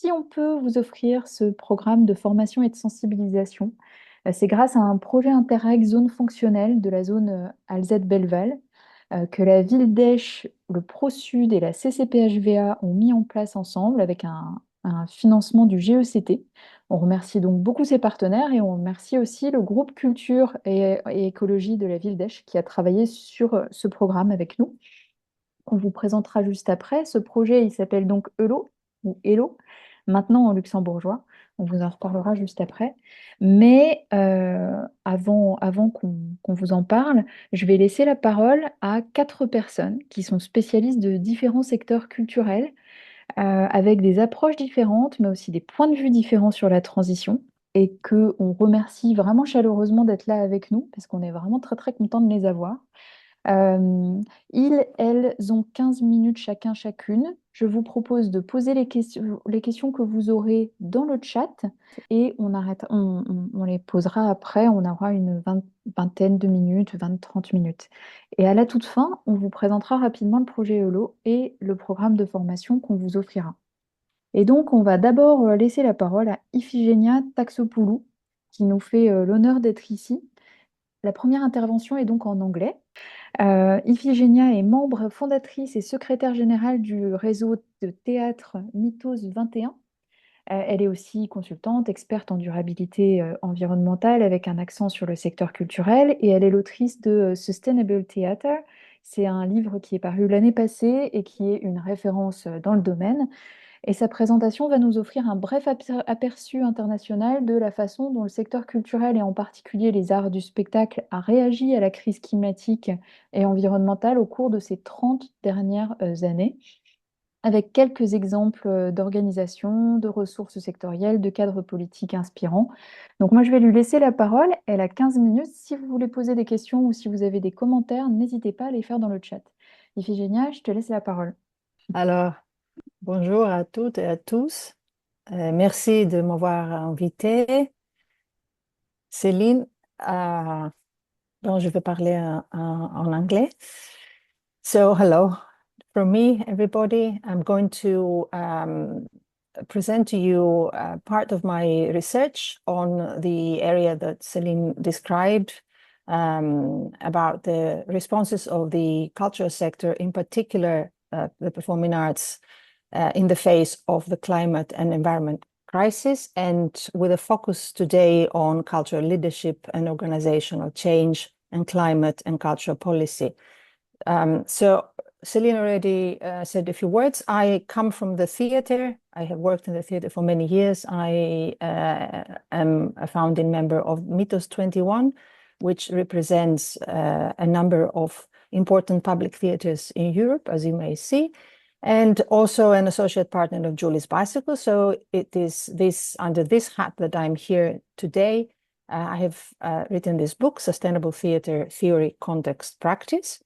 si on peut vous offrir ce programme de formation et de sensibilisation, c'est grâce à un projet Interreg zone fonctionnelle de la zone Alzette-Belleval que la ville d'Esch, le ProSud et la CCPHVA ont mis en place ensemble avec un financement du GECT. On remercie donc beaucoup ses partenaires et on remercie aussi le groupe Culture et Écologie de la ville d'Esch qui a travaillé sur ce programme avec nous. On vous présentera juste après. Ce projet, il s'appelle donc ELO, ou ELO, maintenant en luxembourgeois. On vous en reparlera juste après. Mais avant qu'on vous en parle, je vais laisser la parole à 4 personnes qui sont spécialistes de différents secteurs culturels, avec des approches différentes, mais aussi des points de vue différents sur la transition. Et que on remercie vraiment chaleureusement d'être là avec nous, parce qu'on est vraiment très très content de les avoir. Elles ont 15 minutes chacun, chacune. Je vous propose de poser les questions que vous aurez dans le chat et on les posera après. On aura une vingtaine de minutes, 20-30 minutes. Et à la toute fin, on vous présentera rapidement le projet ELO et le programme de formation qu'on vous offrira. Et donc, on va d'abord laisser la parole à Iphigénia Taxopoulou, qui nous fait l'honneur d'être ici. La première intervention est donc en anglais. Iphigénia est membre fondatrice et secrétaire générale du réseau de théâtre Mythos 21. Elle est aussi consultante, experte en durabilité environnementale avec un accent sur le secteur culturel et elle est l'autrice de Sustainable Theatre. C'est un livre qui est paru l'année passée et qui est une référence dans le domaine. Et sa présentation va nous offrir un bref aperçu international de la façon dont le secteur culturel et en particulier les arts du spectacle a réagi à la crise climatique et environnementale au cours de ces 30 dernières années, avec quelques exemples d'organisation, de ressources sectorielles, de cadres politiques inspirants. Donc moi, je vais lui laisser la parole. Elle a 15 minutes. Si vous voulez poser des questions ou si vous avez des commentaires, n'hésitez pas à les faire dans le chat. Iphigénia, je te laisse la parole. Alors, bonjour à toutes et à tous. Merci de m'avoir invité. Céline, dont je vais parler en anglais. So, hello from me, everybody. I'm going to present to you part of my research on the area that Céline described about the responses of the cultural sector, in particular the performing arts, in the face of the climate and environment crisis, and with a focus today on cultural leadership and organizational change and climate and cultural policy. So Céline already said a few words. I come from the theater. I have worked in the theater for many years. I am a founding member of Mythos 21, which represents a number of important public theaters in Europe, as you may see, and also an associate partner of Julie's Bicycle. So it is under this hat that I'm here today. I have written this book, Sustainable Theater Theory, Context, Practice,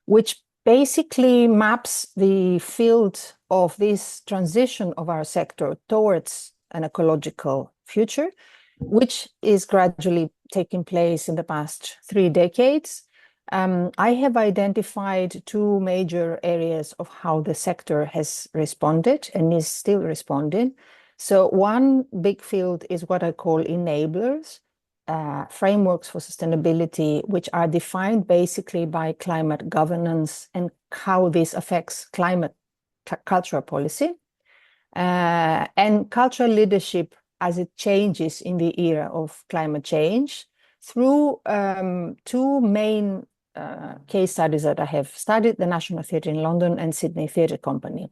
which basically maps the field of this transition of our sector towards an ecological future, which is gradually taking place in the past 3 decades. I have identified 2 major areas of how the sector has responded and is still responding. So one big field is what I call enablers, frameworks for sustainability, which are defined basically by climate governance and how this affects climate cultural policy, and cultural leadership as it changes in the era of climate change through 2 main case studies that I have studied, the National Theatre in London and Sydney Theatre Company.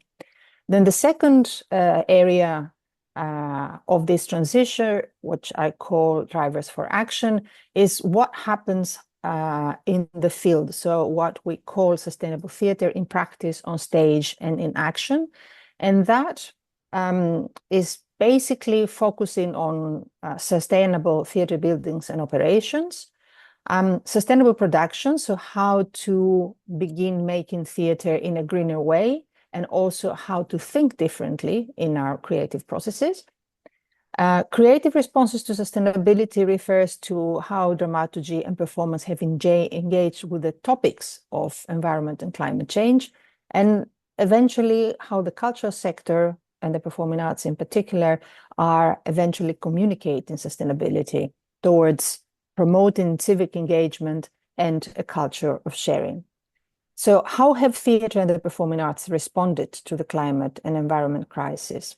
Then the second area of this transition, which I call drivers for action, is what happens in the field. So what we call sustainable theatre in practice, on stage, and in action. And that is basically focusing on sustainable theatre buildings and operations, sustainable production, so how to begin making theatre in a greener way, and also how to think differently in our creative processes. Creative responses to sustainability refers to how dramaturgy and performance have engaged with the topics of environment and climate change, and eventually how the cultural sector and the performing arts in particular are eventually communicating sustainability towards promoting civic engagement and a culture of sharing. So how have theatre and the performing arts responded to the climate and environment crisis?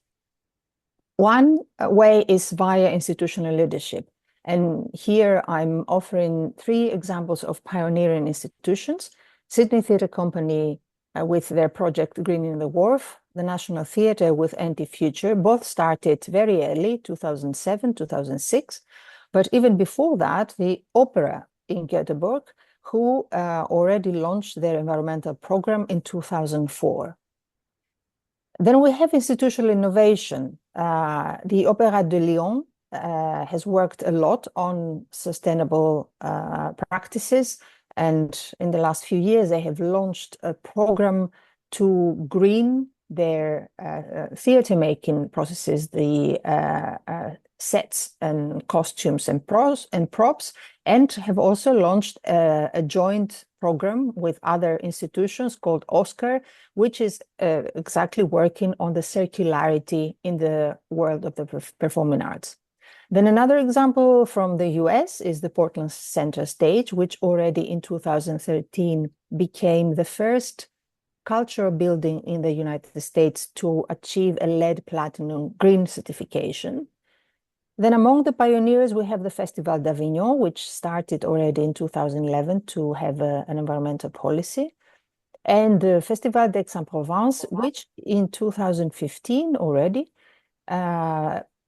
One way is via institutional leadership. And here I'm offering 3 examples of pioneering institutions: Sydney Theatre Company with their project Greening the Wharf, the National Theatre with Anti-Future. Both started very early, 2007, 2006. But even before that, the Opera in Göteborg, who already launched their environmental program in 2004. Then we have institutional innovation. The Opéra de Lyon has worked a lot on sustainable practices. And in the last few years, they have launched a program to green their theater making processes, the sets and costumes and props, and have also launched a joint program with other institutions called Oscar, which is exactly working on the circularity in the world of the performing arts. Then another example from the US is the Portland Center Stage, which already in 2013 became the first cultural building in the United States to achieve a lead platinum green certification. Then among the pioneers, we have the Festival d'Avignon, which started already in 2011 to have an environmental policy. And the Festival d'Aix-en-Provence, which in 2015 already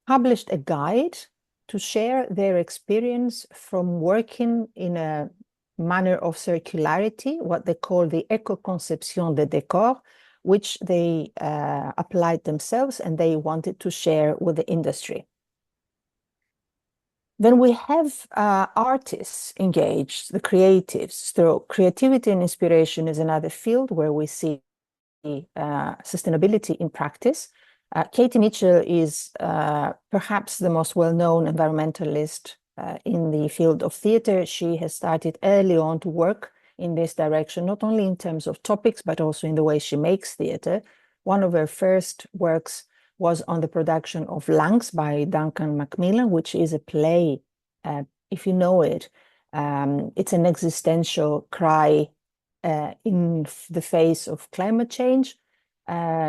published a guide to share their experience from working in a manner of circularity, what they call the éco-conception des décors, which they applied themselves and they wanted to share with the industry. Then we have artists engaged, the creatives. So creativity and inspiration is another field where we see sustainability in practice. Katie Mitchell is perhaps the most well-known environmentalist in the field of theatre. She has started early on to work in this direction, not only in terms of topics, but also in the way she makes theatre. One of her first works was on the production of Langs by Duncan Macmillan, which is a play, if you know it, it's an existential cry in the face of climate change.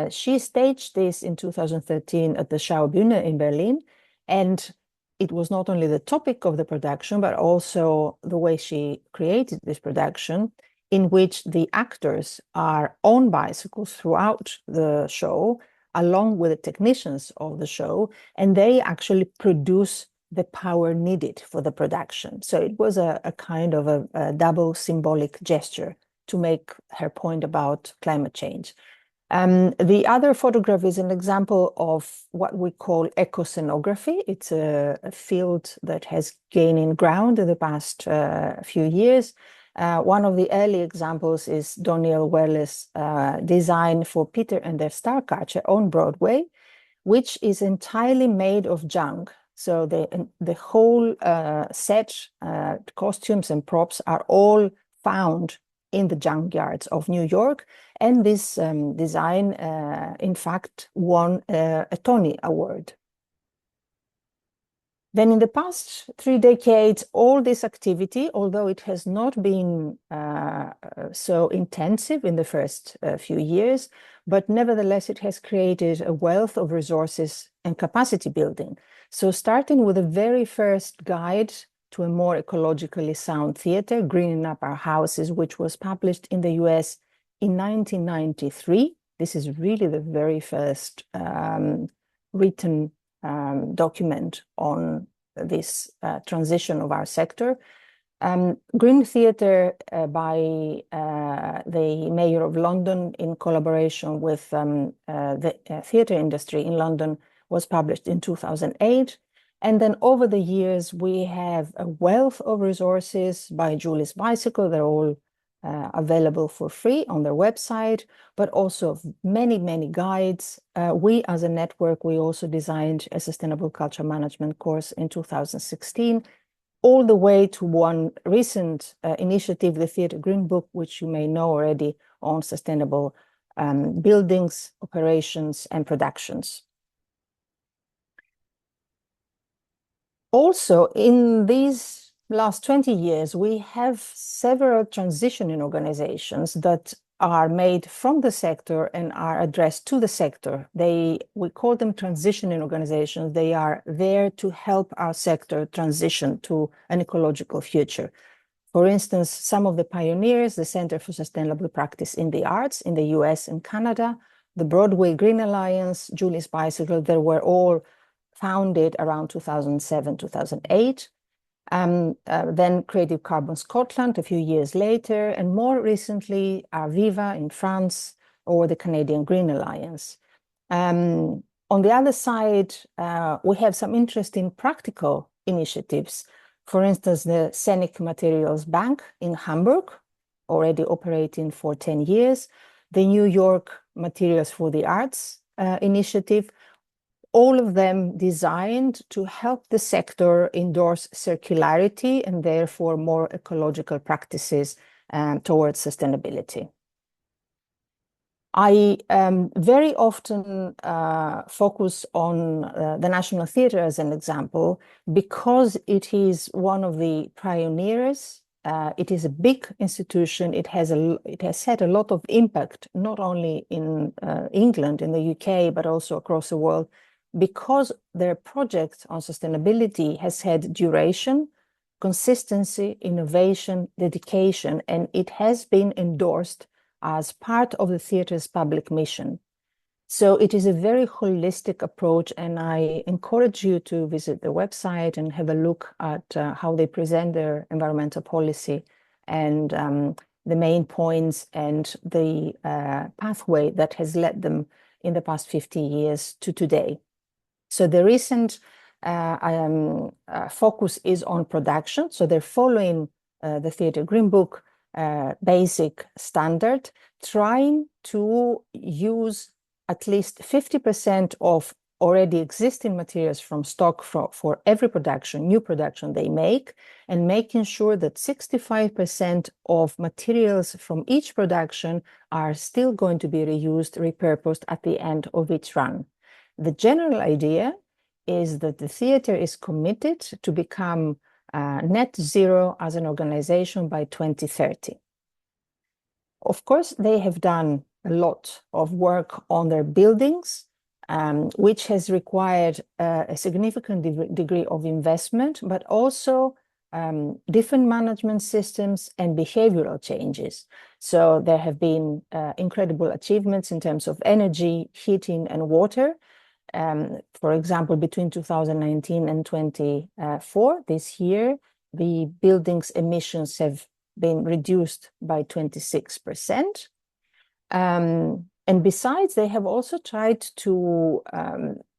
She staged this in 2013 at the Schaubühne in Berlin, and it was not only the topic of the production, but also the way she created this production, in which the actors are on bicycles throughout the show, along with the technicians of the show, and they actually produce the power needed for the production. So it was a kind of a double symbolic gesture to make her point about climate change. The other photograph is an example of what we call ecoscenography. It's a field that has gained ground in the past few years. One of the early examples is Doniel Werle's design for Peter and their Starcatcher on Broadway, which is entirely made of junk. So the whole set, costumes and props are all found in the junkyards of New York. And this design, in fact, won a Tony Award. Then in the past 3 decades, all this activity, although it has not been so intensive in the first few years, but nevertheless, it has created a wealth of resources and capacity building. So starting with the very first guide to a more ecologically sound theater, Greening Up Our Houses, which was published in the US in 1993. This is really the very first written document on this transition of our sector. Green Theatre by the Mayor of London in collaboration with the theatre industry in London was published in 2008. And then over the years, we have a wealth of resources by Julie's Bicycle. They're all available for free on their website, but also many, many guides. We as a network, we also designed a sustainable culture management course in 2016, all the way to one recent initiative, the Theatre Green Book, which you may know already, on sustainable buildings, operations, and productions. Also, in these last 20 years, we have several transitioning organizations that are made from the sector and are addressed to the sector. We call them transitioning organizations. They are there to help our sector transition to an ecological future. For instance, some of the pioneers, the Center for Sustainable Practice in the Arts in the US and Canada, the Broadway Green Alliance, Julie's Bicycle, they were all founded around 2007, 2008. Then Creative Carbon Scotland a few years later, and more recently, Arviva in France or the Canadian Green Alliance. On the other side, we have some interesting practical initiatives. For instance, the Scenic Materials Bank in Hamburg, already operating for 10 years, the New York Materials for the Arts initiative, all of them designed to help the sector endorse circularity and therefore more ecological practices towards sustainability. I very often focus on the National Theatre as an example because it is one of the pioneers. It is a big institution. It has had a lot of impact, not only in England, in the UK, but also across the world, because their project on sustainability has had duration, consistency, innovation, dedication, and it has been endorsed as part of the theatre's public mission. So it is a very holistic approach, and I encourage you to visit the website and have a look at how they present their environmental policy and the main points and the pathway that has led them in the past 50 years to today. So the recent focus is on production. So they're following the Theatre Green Book basic standard, trying to use at least 50% of already existing materials from stock for every production, new production they make, and making sure that 65% of materials from each production are still going to be reused, repurposed at the end of each run. The general idea is that the theatre is committed to become net zero as an organization by 2030. Of course, they have done a lot of work on their buildings, which has required a significant degree of investment, but also different management systems and behavioral changes. So there have been incredible achievements in terms of energy, heating, and water. For example, between 2019 and 24, this year, the building's emissions have been reduced by 26%. And besides, they have also tried to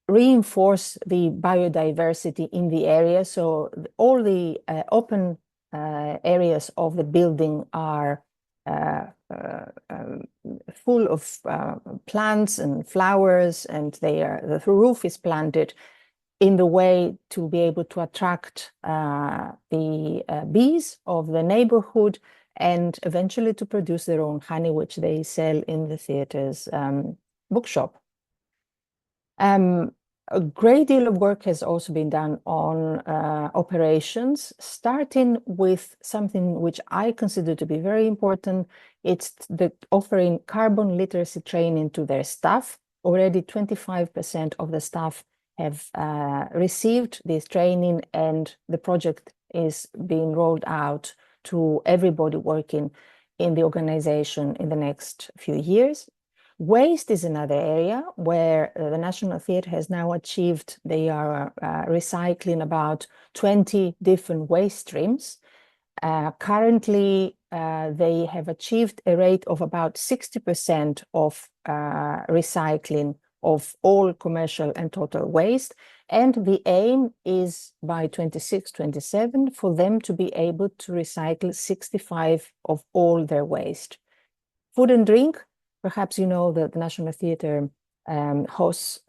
reinforce the biodiversity in the area. So all the open areas of the building are full of plants and flowers, and the roof is planted in the way to be able to attract the bees of the neighborhood and eventually to produce their own honey, which they sell in the theatre's bookshop. A great deal of work has also been done on operations, starting with something which I consider to be very important. It's offering carbon literacy training to their staff. Already 25% of the staff have received this training, and the project is being rolled out to everybody working in the organization in the next few years. Waste is another area where the National Theatre has now achieved, they are recycling about 20 different waste streams. Currently, they have achieved a rate of about 60% of recycling of all commercial and total waste. And the aim is by 26, 27 for them to be able to recycle 65 of all their waste. Food and drink. Perhaps you know that the National Theatre hosts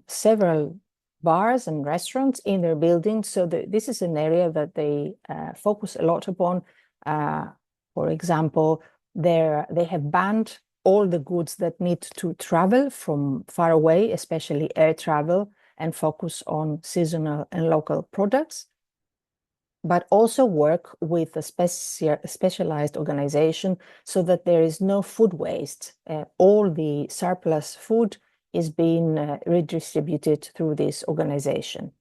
several bars and restaurants in their building. So this is an area that they focus a lot upon. For example, they have banned all the goods that need to travel from far away, especially air travel, and focus on seasonal and local products, but also work with a specialized organization so that there is no food waste. All the surplus food is being redistributed through this organization.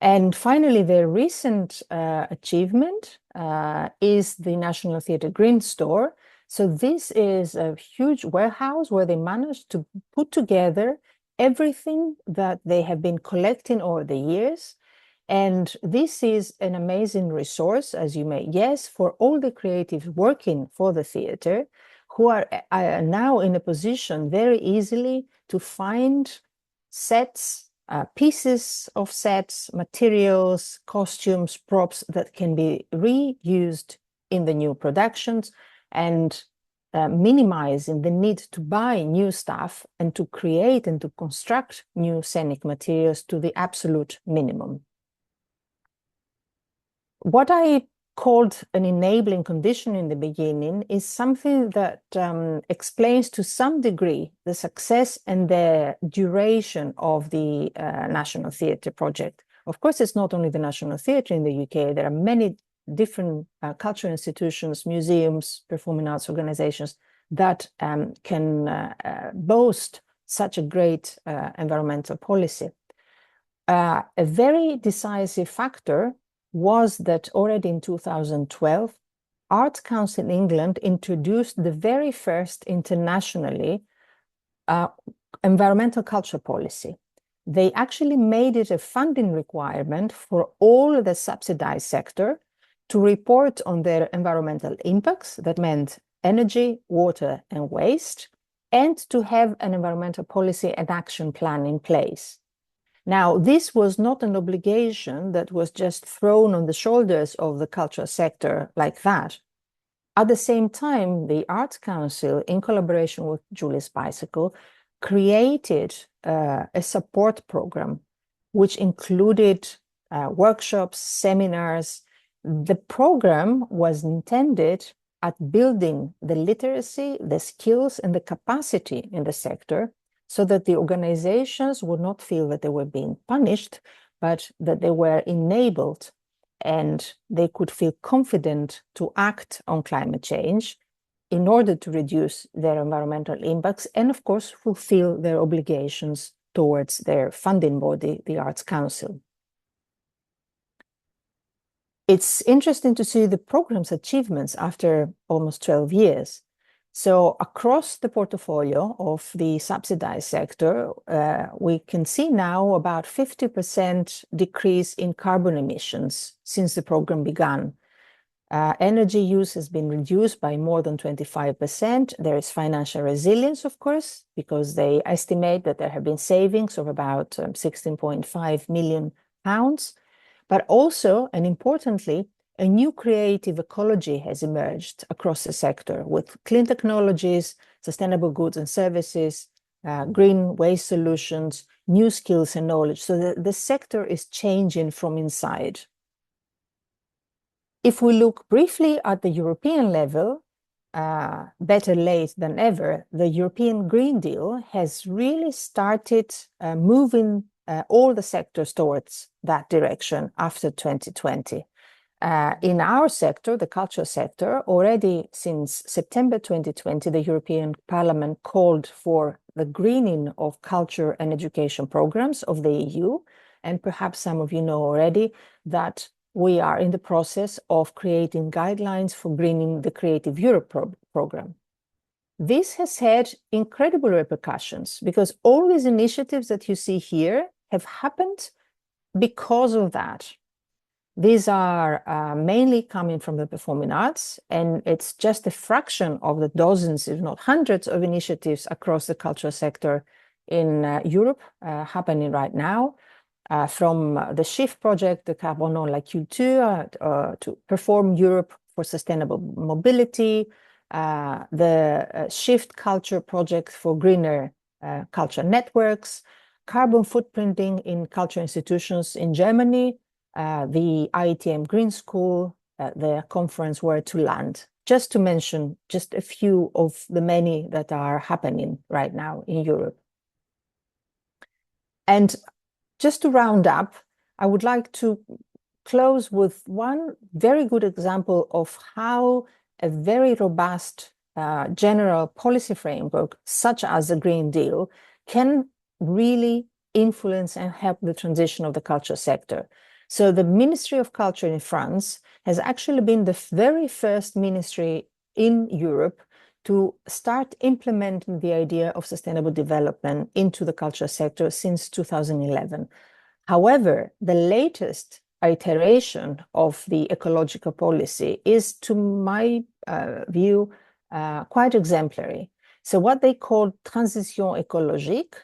And finally, the recent achievement is the National Theatre Green Store. So this is a huge warehouse where they managed to put together everything that they have been collecting over the years. And this is an amazing resource, as you may guess, for all the creatives working for the theatre who are now in a position very easily to find sets, pieces of sets, materials, costumes, props that can be reused in the new productions, and minimizing the need to buy new stuff and to create and to construct new scenic materials to the absolute minimum. What I called an enabling condition in the beginning is something that explains to some degree the success and the duration of the National Theatre project. Of course, it's not only the National Theatre in the UK. There are many different cultural institutions, museums, performing arts organizations that can boast such a great environmental policy. A very decisive factor was that already in 2012, Arts Council England introduced the very first internationally environmental culture policy. They actually made it a funding requirement for all the subsidized sector to report on their environmental impacts. That meant energy, water, and waste, and to have an environmental policy and action plan in place. Now, this was not an obligation that was just thrown on the shoulders of the cultural sector like that. At the same time, the Arts Council, in collaboration with Julie's Bicycle, created a support program, which included workshops, seminars. The program was intended at building the literacy, the skills, and the capacity in the sector, so that the organizations would not feel that they were being punished, but that they were enabled and they could feel confident to act on climate change in order to reduce their environmental impacts and, of course, fulfill their obligations towards their funding body, the Arts Council. It's interesting to see the program's achievements after almost 12 years. So across the portfolio of the subsidized sector, we can see now about 50% decrease in carbon emissions since the program began. Energy use has been reduced by more than 25%. There is financial resilience, of course, because they estimate that there have been savings of about £16.5 million. But also, and importantly, a new creative ecology has emerged across the sector with clean technologies, sustainable goods and services, green waste solutions, new skills and knowledge. So the sector is changing from inside. If we look briefly at the European level, better late than ever, the European Green Deal has really started moving all the sectors towards that direction after 2020. In our sector, the culture sector, already since September 2020, the European Parliament called for the greening of culture and education programs of the EU. And perhaps some of you know already that we are in the process of creating guidelines for greening the Creative Europe program. This has had incredible repercussions because all these initiatives that you see here have happened because of that. These are mainly coming from the performing arts, and it's just a fraction of the dozens, if not hundreds, of initiatives across the cultural sector in Europe happening right now. From the SHIFT project, the Carbone la Culture, to Perform Europe for Sustainable Mobility, the SHIFT Culture project for greener culture networks, carbon footprinting in culture institutions in Germany, the IETM Green School, the conference Where to Land, just to mention just a few of the many that are happening right now in Europe. And just to round up, I would like to close with one very good example of how a very robust general policy framework, such as the Green Deal, can really influence and help the transition of the culture sector. So the Ministry of Culture in France has actually been the very first ministry in Europe to start implementing the idea of sustainable development into the culture sector since 2011. However, the latest iteration of the ecological policy is, to my view, quite exemplary. So what they call transition écologique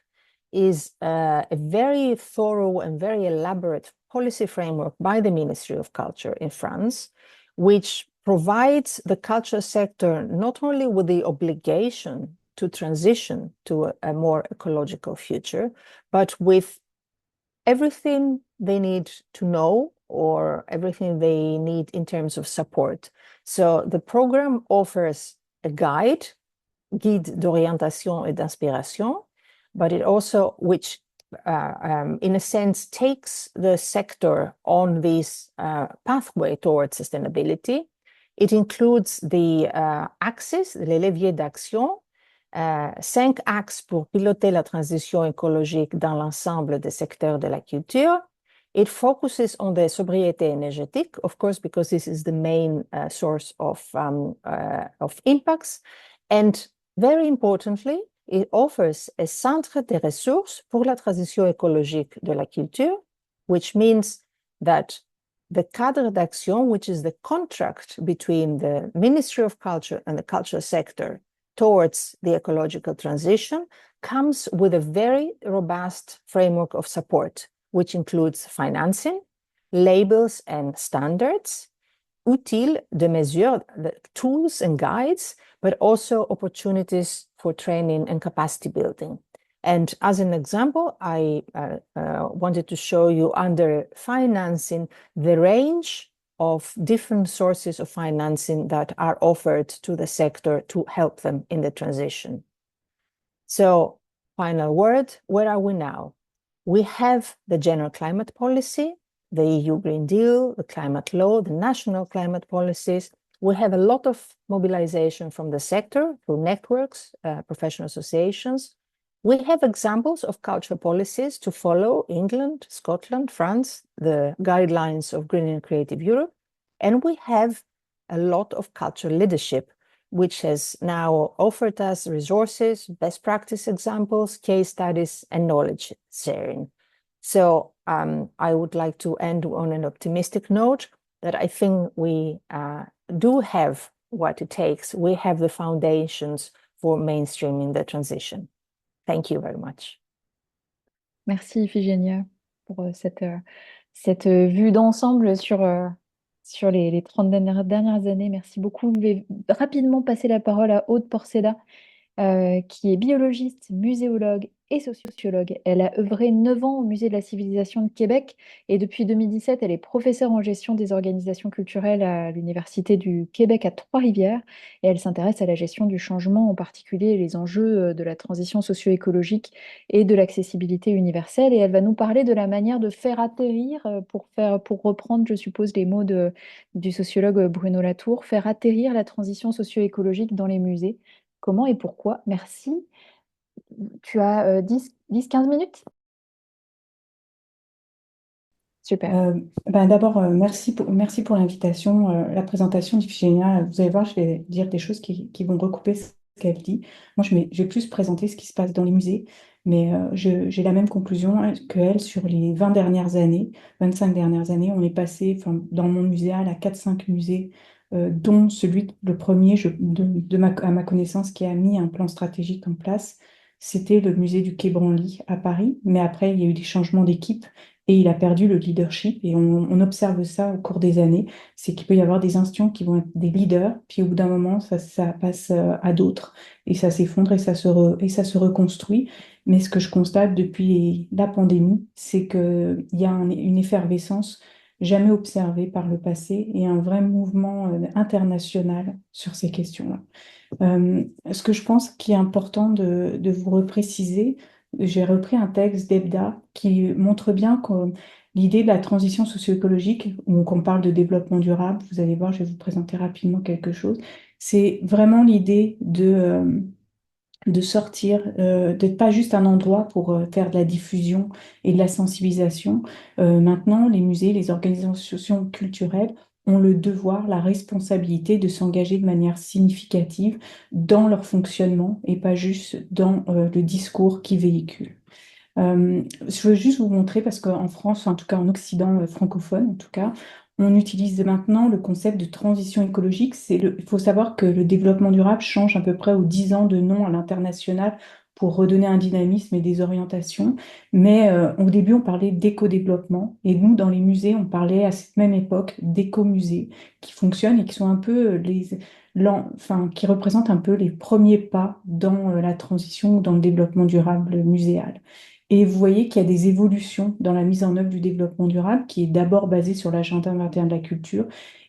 is a very thorough and very elaborate policy framework by the Ministry of Culture in France, which provides the culture sector not only with the obligation to transition to a more ecological future, but with everything they need to know or everything they need in terms of support. So the program offers a guide d'orientation et d'inspiration, but it also, which in a sense takes the sector on this pathway towards sustainability. It includes the axes, les leviers d'action, 5 axes pour piloter la transition écologique dans l'ensemble des secteurs de la culture. It focuses on the sobriété énergétique, of course, because this is the main source of impacts. And very importantly, it offers a centre des ressources pour la transition écologique de la culture, which means that the cadre d'action, which is the contract between the Ministry of Culture and the culture sector towards the ecological transition, comes with a very robust framework of support, which includes financing, labels and standards, outils de mesure, the tools and guides, but also opportunities for training and capacity building. And as an example, I wanted to show you under financing the range of different sources of financing that are offered to the sector to help them in the transition. So, final word, where are we now? We have the general climate policy, the EU Green Deal, the climate law, the national climate policies. We have a lot of mobilization from the sector through networks, professional associations. We have examples of cultural policies to follow: England, Scotland, France, the guidelines of Green and Creative Europe. And we have a lot of cultural leadership, which has now offered us resources, best practice examples, case studies, and knowledge sharing. So I would like to end on an optimistic note that I think we do have what it takes. We have the foundations for mainstreaming the transition. Thank you very much. Merci Iphigénia pour cette vue d'ensemble sur les 30 dernières années. Merci beaucoup. Je vais rapidement passer la parole à Aude Porceda, qui est biologiste, muséologue et sociologue. Elle a œuvré 9 ans au Musée de la Civilisation de Québec et depuis 2017, elle est professeure en gestion des organisations culturelles à l'Université du Québec à Trois-Rivières et elle s'intéresse à la gestion du changement, en particulier les enjeux de la transition socio-écologique et de l'accessibilité universelle. Et elle va nous parler de la manière de faire atterrir, pour reprendre, je suppose, les mots du sociologue Bruno Latour, faire atterrir la transition socio-écologique dans les musées. Comment et pourquoi? Merci. Tu as 10-15 minutes? Super. D'abord, merci pour l'invitation, la présentation d'Iphigénia. Vous allez voir, je vais dire des choses qui vont recouper ce qu'elle dit. Moi, je vais plus présenter ce qui se passe dans les musées, mais j'ai la même conclusion qu'elle sur les 20 dernières années, 25 dernières années. On est passé, dans mon muséal, à 4-5 musées, dont celui, le premier, à ma connaissance, qui a mis un plan stratégique en place. C'était le musée du Quai Branly à Paris, mais après, il y a eu des changements d'équipe et il a perdu le leadership. Et on observe ça au cours des années, c'est qu'il peut y avoir des institutions qui vont être des leaders, puis au bout d'un moment, ça passe à d'autres, et ça s'effondre et ça se reconstruit. Mais ce que je constate depuis la pandémie, c'est qu'il y a une effervescence jamais observé par le passé et un vrai mouvement international sur ces questions-là. Ce que je pense qui est important de vous repréciser, j'ai repris un texte d'Ebda qui montre bien que l'idée de la transition socio-écologique, donc on parle de développement durable, vous allez voir, je vais vous présenter rapidement quelque chose, c'est vraiment l'idée de sortir, d'être pas juste un endroit pour faire de la diffusion et de la sensibilisation. Maintenant, les musées, les organisations culturelles ont le devoir, la responsabilité de s'engager de manière significative dans leur fonctionnement et pas juste dans le discours qu'ils véhiculent. Je veux juste vous montrer, parce qu'en France, en tout cas en Occident francophone, en tout cas, on utilise maintenant le concept de transition écologique. Il faut savoir que le développement durable change à peu près aux 10 ans de nom à l'international pour redonner un dynamisme et des orientations. Mais au début, on parlait d'éco-développement. Et nous, dans les musées, on parlait à cette même époque d'éco-musées qui fonctionnent et qui sont un peu enfin, qui représentent un peu les premiers pas dans la transition ou dans le développement durable muséal. Et vous voyez qu'il y a des évolutions dans la mise en œuvre du développement durable qui est d'abord basée sur l'agenda 21 de la culture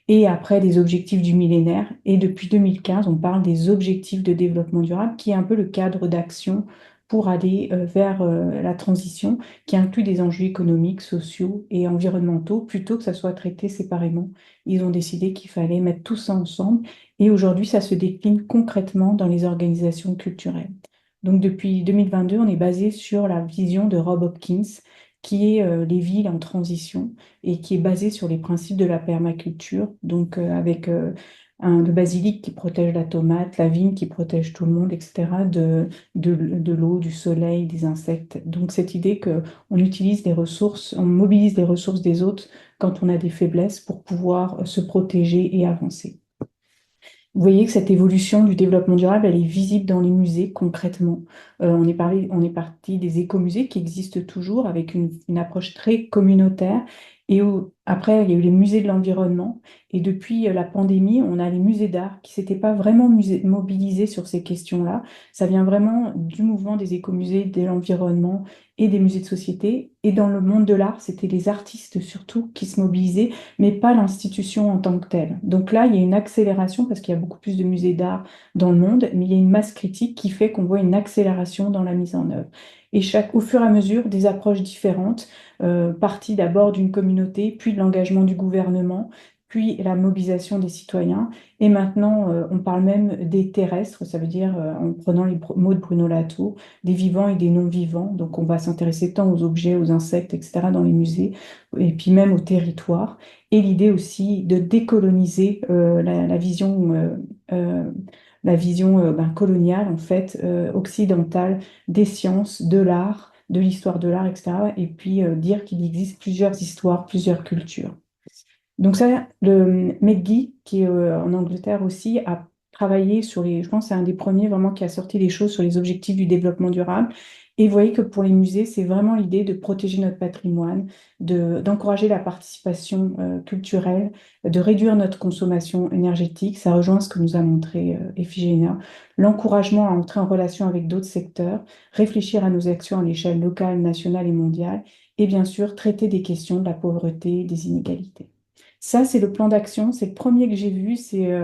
et après des objectifs du millénaire. Et depuis 2015, on parle des objectifs de développement durable qui est un peu le cadre d'action pour aller vers la transition qui inclut des enjeux économiques, sociaux et environnementaux plutôt que ça soit traité séparément. Ils ont décidé qu'il fallait mettre tout ça ensemble et aujourd'hui, ça se décline concrètement dans les organisations culturelles. Donc depuis 2022, on est basé sur la vision de Rob Hopkins, qui est les villes en transition et qui est basée sur les principes de la permaculture, donc avec le basilic qui protège la tomate, la vigne qui protège tout le monde, etc., de l'eau, du soleil, des insectes. Donc cette idée qu'on utilise les ressources, on mobilise les ressources des autres quand on a des faiblesses pour pouvoir se protéger et avancer. Vous voyez que cette évolution du développement durable, elle est visible dans les musées concrètement. On est parti des écomusées qui existent toujours avec une approche très communautaire. Après, il y a eu les musées de l'environnement. Et depuis la pandémie, on a les musées d'art qui ne s'étaient pas vraiment mobilisés sur ces questions-là. Ça vient vraiment du mouvement des écomusées, de l'environnement et des musées de société. Et dans le monde de l'art, c'était les artistes surtout qui se mobilisaient mais pas l'institution en tant que telle. Donc là, il y a une accélération parce qu'il y a beaucoup plus de musées d'art dans le monde, mais il y a une masse critique qui fait qu'on voit une accélération dans la mise en œuvre. Et au fur et à mesure, des approches différentes, parties d'abord d'une communauté, puis de l'engagement du gouvernement, puis la mobilisation des citoyens. Et maintenant, on parle même des terrestres, ça veut dire, en prenant les mots de Bruno Latour, des vivants et des non-vivants. Donc on va s'intéresser tant aux objets, aux insectes, etc. dans les musées, et puis même au territoire. Et l'idée aussi de décoloniser la vision coloniale, en fait, occidentale des sciences, de l'art, de l'histoire de l'art, etc. Et puis dire qu'il existe plusieurs histoires, plusieurs cultures. Donc ça, le McGee, qui est en Angleterre aussi, a travaillé sur je pense que c'est un des premiers vraiment qui a sorti les choses sur les objectifs du développement durable. Et vous voyez que pour les musées, c'est vraiment l'idée de protéger notre patrimoine, d'encourager la participation culturelle, de réduire notre consommation énergétique. Ça rejoint ce que nous a montré Iphigénia. L'encouragement à entrer en relation avec d'autres secteurs, réfléchir à nos actions à l'échelle locale, nationale et mondiale, et bien sûr traiter des questions de la pauvreté, des inégalités. Ça, c'est le plan d'action. C'est le premier que j'ai vu. C'est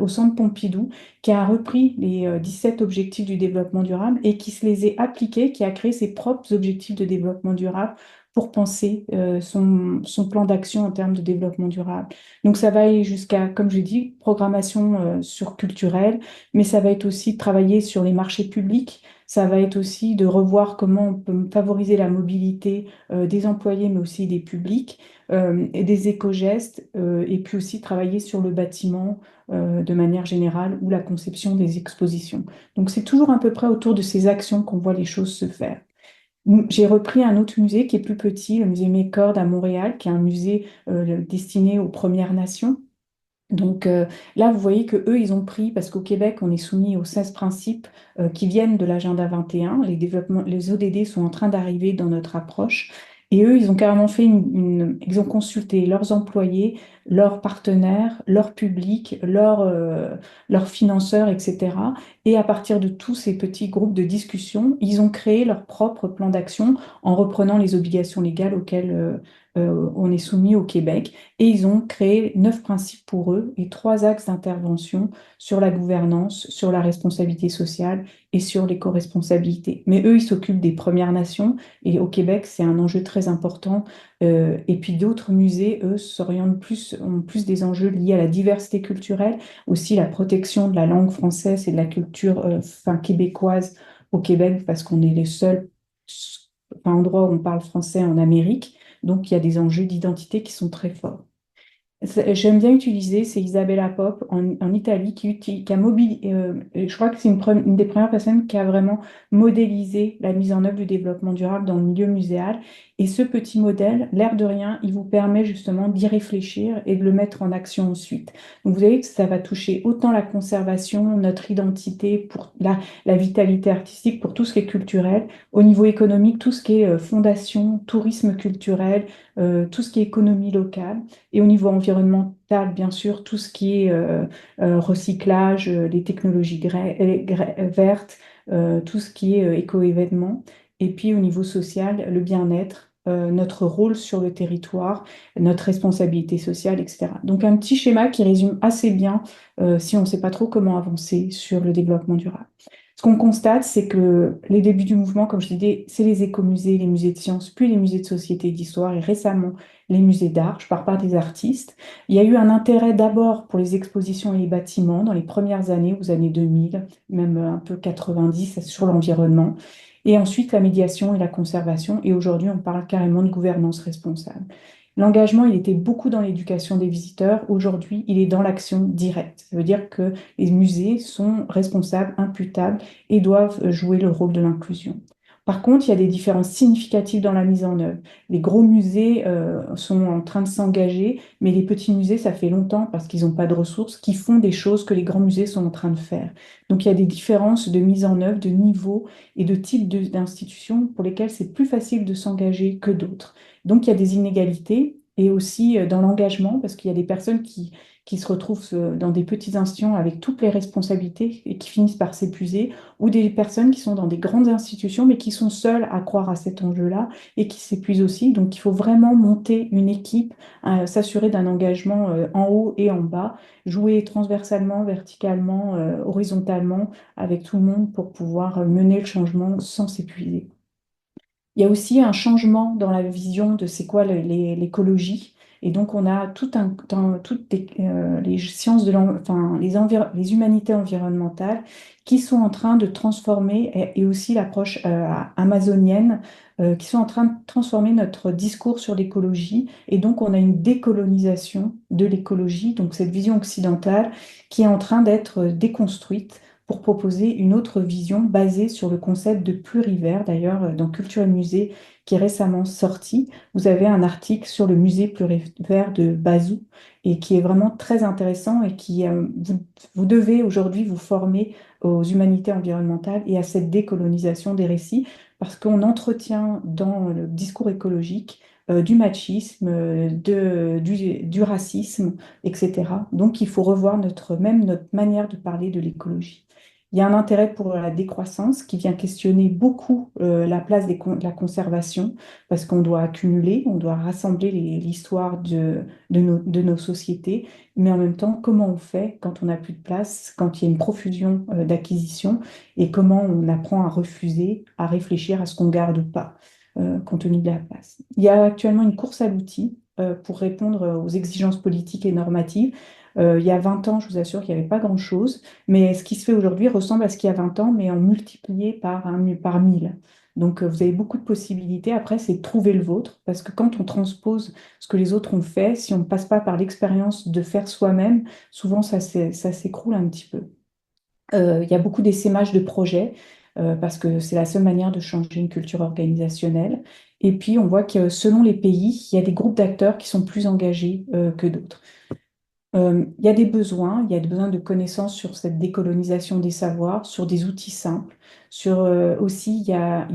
au Centre Pompidou qui a repris les 17 objectifs du développement durable et qui se les a appliqués, qui a créé ses propres objectifs de développement durable pour penser son plan d'action en termes de développement durable. Donc ça va aller jusqu'à, comme je dis, programmation sur culturelle, mais ça va être aussi de travailler sur les marchés publics. Ça va être aussi de revoir comment on peut favoriser la mobilité des employés, mais aussi des publics et des éco-gestes, et puis aussi travailler sur le bâtiment de manière générale ou la conception des expositions. Donc c'est toujours à peu près autour de ces actions qu'on voit les choses se faire. J'ai repris un autre musée qui est plus petit, le musée McCord à Montréal, qui est un musée destiné aux Premières Nations. Donc là, vous voyez que eux, ils ont pris, parce qu'au Québec, on est soumis aux 16 principes qui viennent de l'agenda 21. Les ODD sont en train d'arriver dans notre approche. Et eux, ils ont carrément fait ils ont consulté leurs employés, leurs partenaires, leur public, leurs financeurs, etc. Et à partir de tous ces petits groupes de discussion, ils ont créé leur propre plan d'action en reprenant les obligations légales auxquelles on est soumis au Québec. Et ils ont créé 9 principes pour eux et 3 axes d'intervention sur la gouvernance, sur la responsabilité sociale et sur l'éco-responsabilité. Mais eux, ils s'occupent des Premières Nations et au Québec, c'est un enjeu très important. Et puis d'autres musées, eux, ont plus des enjeux liés à la diversité culturelle, aussi la protection de la langue française et de la culture québécoise au Québec, parce qu'on est les seuls endroits où on parle français en Amérique. Donc il y a des enjeux d'identité qui sont très forts. J'aime bien utiliser, c'est Isabella Pop en Italie qui a je crois que c'est une des premières personnes qui a vraiment modélisé la mise en œuvre du développement durable dans le milieu muséal. Et ce petit modèle, l'air de rien, il vous permet justement d'y réfléchir et de le mettre en action ensuite. Donc vous voyez que ça va toucher autant la conservation, notre identité, pour la vitalité artistique, pour tout ce qui est culturel, au niveau économique, tout ce qui est fondation, tourisme culturel, tout ce qui est économie locale. Et au niveau environnemental, bien sûr, tout ce qui est recyclage, les technologies vertes, tout ce qui est éco-événements. Et puis au niveau social, le bien-être, notre rôle sur le territoire, notre responsabilité sociale, etc. Donc un petit schéma qui résume assez bien si on ne sait pas trop comment avancer sur le développement durable. Ce qu'on constate, c'est que les débuts du mouvement, comme je disais, c'est les écomusées, les musées de sciences, puis les musées de société et d'histoire, et récemment les musées d'art. Je ne parle pas des artistes. Il y a eu un intérêt d'abord pour les expositions et les bâtiments dans les premières années, aux années 2000, même un peu 90, sur l'environnement. Et ensuite, la médiation et la conservation. Et aujourd'hui, on parle carrément de gouvernance responsable. L'engagement, il était beaucoup dans l'éducation des visiteurs. Aujourd'hui, il est dans l'action directe. Ça veut dire que les musées sont responsables, imputables et doivent jouer le rôle de l'inclusion. Par contre, il y a des différences significatives dans la mise en œuvre. Les gros musées sont en train de s'engager, mais les petits musées, ça fait longtemps, parce qu'ils n'ont pas de ressources, qui font des choses que les grands musées sont en train de faire. Donc il y a des différences de mise en œuvre, de niveau et de type d'institutions pour lesquelles c'est plus facile de s'engager que d'autres. Donc il y a des inégalités et aussi dans l'engagement, parce qu'il y a des personnes qui se retrouvent dans des petites institutions avec toutes les responsabilités et qui finissent par s'épuiser, ou des personnes qui sont dans des grandes institutions mais qui sont seules à croire à cet enjeu-là et qui s'épuisent aussi. Donc il faut vraiment monter une équipe, s'assurer d'un engagement en haut et en bas, jouer transversalement, verticalement, horizontalement avec tout le monde pour pouvoir mener le changement sans s'épuiser. Il y a aussi un changement dans la vision de c'est quoi l'écologie. Et donc, on a toutes les sciences les humanités environnementales qui sont en train de transformer, et aussi l'approche amazonienne, qui sont en train de transformer notre discours sur l'écologie. Et donc, on a une décolonisation de l'écologie, donc cette vision occidentale qui est en train d'être déconstruite pour proposer une autre vision basée sur le concept de plurivers. D'ailleurs, dans Culture et Musée, qui est récemment sorti, vous avez un article sur le musée plurivers de Bazou et qui est vraiment très intéressant et vous devez aujourd'hui vous former aux humanités environnementales et à cette décolonisation des récits parce qu'on entretient dans le discours écologique du machisme, du racisme, etc. Donc, il faut revoir même notre manière de parler de l'écologie. Il y a un intérêt pour la décroissance qui vient questionner beaucoup la place de la conservation parce qu'on doit accumuler, on doit rassembler l'histoire de nos sociétés, mais en même temps, comment on fait quand on n'a plus de place, quand il y a une profusion d'acquisitions et comment on apprend à refuser, à réfléchir à ce qu'on garde ou pas, compte tenu de la place. Il y a actuellement une course à l'outil pour répondre aux exigences politiques et normatives. Il y a 20 ans, je vous assure qu'il n'y avait pas grand-chose. Mais ce qui se fait aujourd'hui ressemble à ce qu'il y a 20 ans, mais en multiplié par 1000. Donc, vous avez beaucoup de possibilités. Après, c'est de trouver le vôtre, parce que quand on transpose ce que les autres ont fait, si on ne passe pas par l'expérience de faire soi-même, souvent ça s'écroule un petit peu. Il y a beaucoup d'essaimages de projets, parce que c'est la seule manière de changer une culture organisationnelle. Et puis, on voit que selon les pays, il y a des groupes d'acteurs qui sont plus engagés que d'autres. Il y a des besoins de connaissances sur cette décolonisation des savoirs, sur des outils simples, aussi il y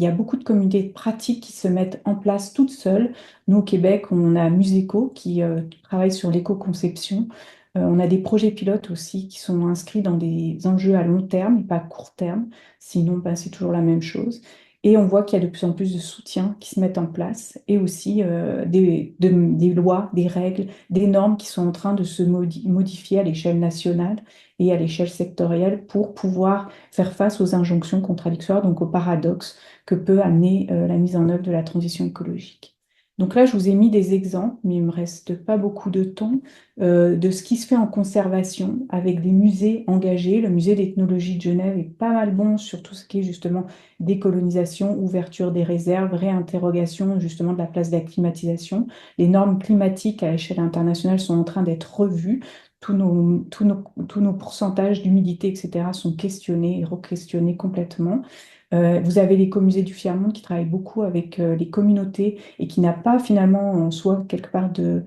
a beaucoup de communautés de pratiques qui se mettent en place toutes seules. Nous, au Québec, on a Muséco qui travaille sur l'éco-conception. On a des projets pilotes aussi qui sont inscrits dans des enjeux à long terme et pas à court terme, sinon ben, c'est toujours la même chose. Et on voit qu'il y a de plus en plus de soutiens qui se mettent en place et aussi des lois, des règles, des normes qui sont en train de se modifier à l'échelle nationale et à l'échelle sectorielle pour pouvoir faire face aux injonctions contradictoires, donc aux paradoxes que peut amener la mise en œuvre de la transition écologique. Donc là, je vous ai mis des exemples, mais il ne me reste pas beaucoup de temps, de ce qui se fait en conservation avec des musées engagés. Le musée d'ethnologie de Genève est pas mal bon sur tout ce qui est justement décolonisation, ouverture des réserves, réinterrogation justement de la place d'acclimatisation. Les normes climatiques à l'échelle internationale sont en train d'être revues. Tous nos pourcentages d'humidité, etc., sont questionnés et re-questionnés complètement. Vous avez l'écomusée du Fier-Monde qui travaille beaucoup avec les communautés et qui n'a pas finalement en soi quelque part de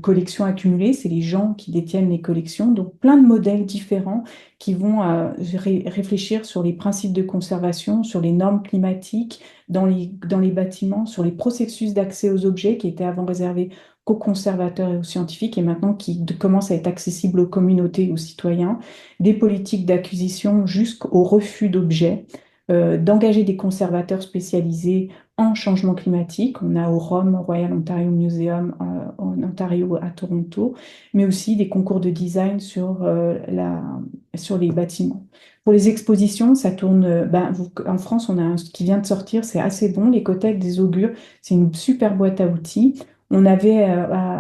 collections accumulées. C'est les gens qui détiennent les collections. Donc plein de modèles différents qui vont réfléchir sur les principes de conservation, sur les normes climatiques dans les bâtiments, sur les processus d'accès aux objets qui étaient avant réservés qu'aux conservateurs et aux scientifiques et maintenant qui commencent à être accessibles aux communautés et aux citoyens, des politiques d'acquisition jusqu'au refus d'objets, d'engager des conservateurs spécialisés en changement climatique. On a au ROM, Royal Ontario Museum, en Ontario à Toronto, mais aussi des concours de design sur les bâtiments. Pour les expositions, ça tourne. En France, on a un qui vient de sortir, c'est assez bon, l'Écothèque des Augures. C'est une super boîte à outils. On avait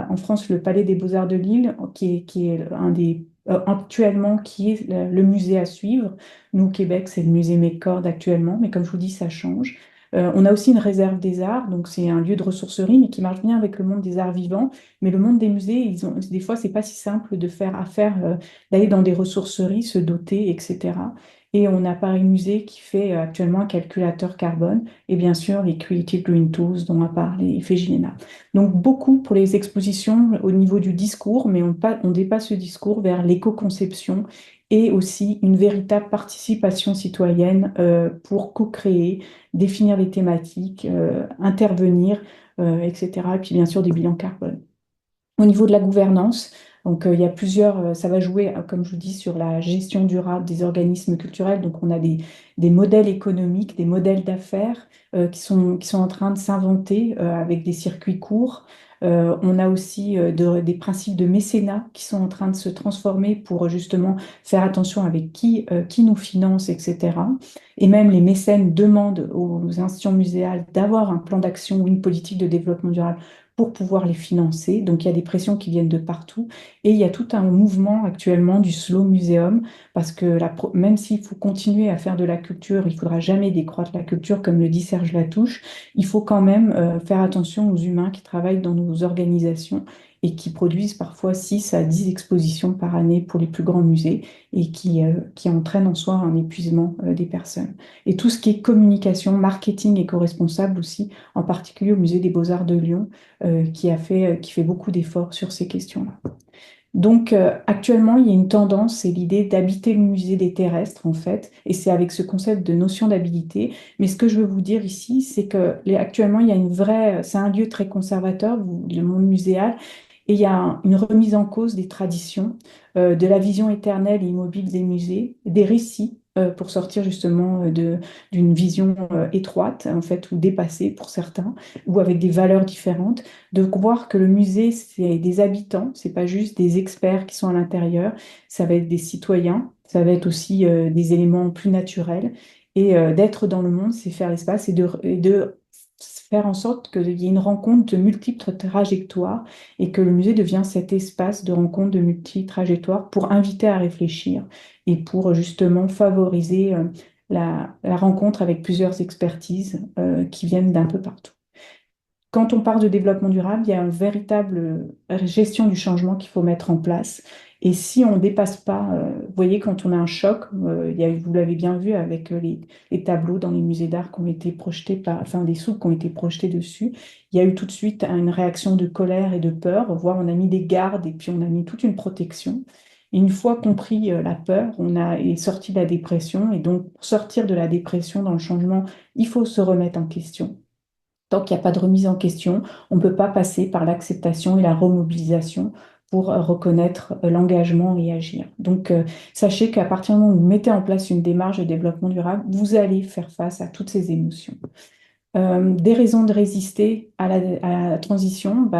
en France le Palais des Beaux-Arts de Lille, qui est un des actuellement qui est le musée à suivre. Nous, au Québec, c'est le musée McCord actuellement, mais comme je vous dis, ça change. On a aussi une réserve des arts, donc c'est un lieu de ressourcerie, mais qui marche bien avec le monde des arts vivants. Mais le monde des musées, des fois, c'est pas si simple de faire affaire, d'aller dans des ressourceries, se doter, etc. Et on a Paris Musée qui fait actuellement un calculateur carbone et bien sûr les Creative Green Tools dont a parlé Fégilena. Donc beaucoup pour les expositions au niveau du discours, mais on dépasse ce discours vers l'éco-conception et aussi une véritable participation citoyenne pour co-créer, définir les thématiques, intervenir, etc. Et puis bien sûr des bilans carbone. Au niveau de la gouvernance, donc il y a plusieurs, ça va jouer, comme je vous dis, sur la gestion durable des organismes culturels. Donc on a des modèles économiques, des modèles d'affaires qui sont en train de s'inventer avec des circuits courts. On a aussi des principes de mécénat qui sont en train de se transformer pour justement faire attention avec qui nous finance, etc. Et même les mécènes demandent aux institutions muséales d'avoir un plan d'action ou une politique de développement durable pour pouvoir les financer. Donc il y a des pressions qui viennent de partout. Et il y a tout un mouvement actuellement du slow museum, parce que même s'il faut continuer à faire de la culture, il ne faudra jamais décroître la culture, comme le dit Serge Latouche, il faut quand même faire attention aux humains qui travaillent dans nos organisations et qui produisent parfois 6 à 10 expositions par année pour les plus grands musées et qui entraînent en soi un épuisement des personnes. Et tout ce qui est communication, marketing éco-responsable aussi, en particulier au Musée des Beaux-Arts de Lyon, qui fait beaucoup d'efforts sur ces questions-là. Donc, actuellement, il y a une tendance, c'est l'idée d'habiter le musée des terrestres, en fait, et c'est avec ce concept de notion d'habilité. Mais ce que je veux vous dire ici, c'est que actuellement, il y a c'est un lieu très conservateur, le monde muséal, et il y a une remise en cause des traditions, de la vision éternelle et immobile des musées, des récits, pour sortir justement d'une vision étroite, en fait, ou dépassée pour certains, ou avec des valeurs différentes de voir que le musée, c'est des habitants, c'est pas juste des experts qui sont à l'intérieur, ça va être des citoyens, ça va être aussi des éléments plus naturels. Et d'être dans le monde, c'est faire l'espace et de faire en sorte qu'il y ait une rencontre de multiples trajectoires et que le musée devient cet espace de rencontre de multiples trajectoires pour inviter à réfléchir et pour justement favoriser la rencontre avec plusieurs expertises qui viennent d'un peu partout. Quand on parle de développement durable, il y a une véritable gestion du changement qu'il faut mettre en place. Et si on ne dépasse pas, vous voyez, quand on a un choc, vous l'avez bien vu avec les tableaux dans les musées d'art qui ont été projetés enfin des soupes qui ont été projetés dessus, il y a eu tout de suite une réaction de colère et de peur, voire on a mis des gardes et puis on a mis toute une protection. Et une fois compris la peur, est sorti de la dépression. Et donc, pour sortir de la dépression dans le changement, il faut se remettre en question. Tant qu'il n'y a pas de remise en question, on ne peut pas passer par l'acceptation et la remobilisation pour reconnaître l'engagement et agir. Donc, sachez qu'à partir du moment où vous mettez en place une démarche de développement durable, vous allez faire face à toutes ces émotions. Des raisons de résister à la transition,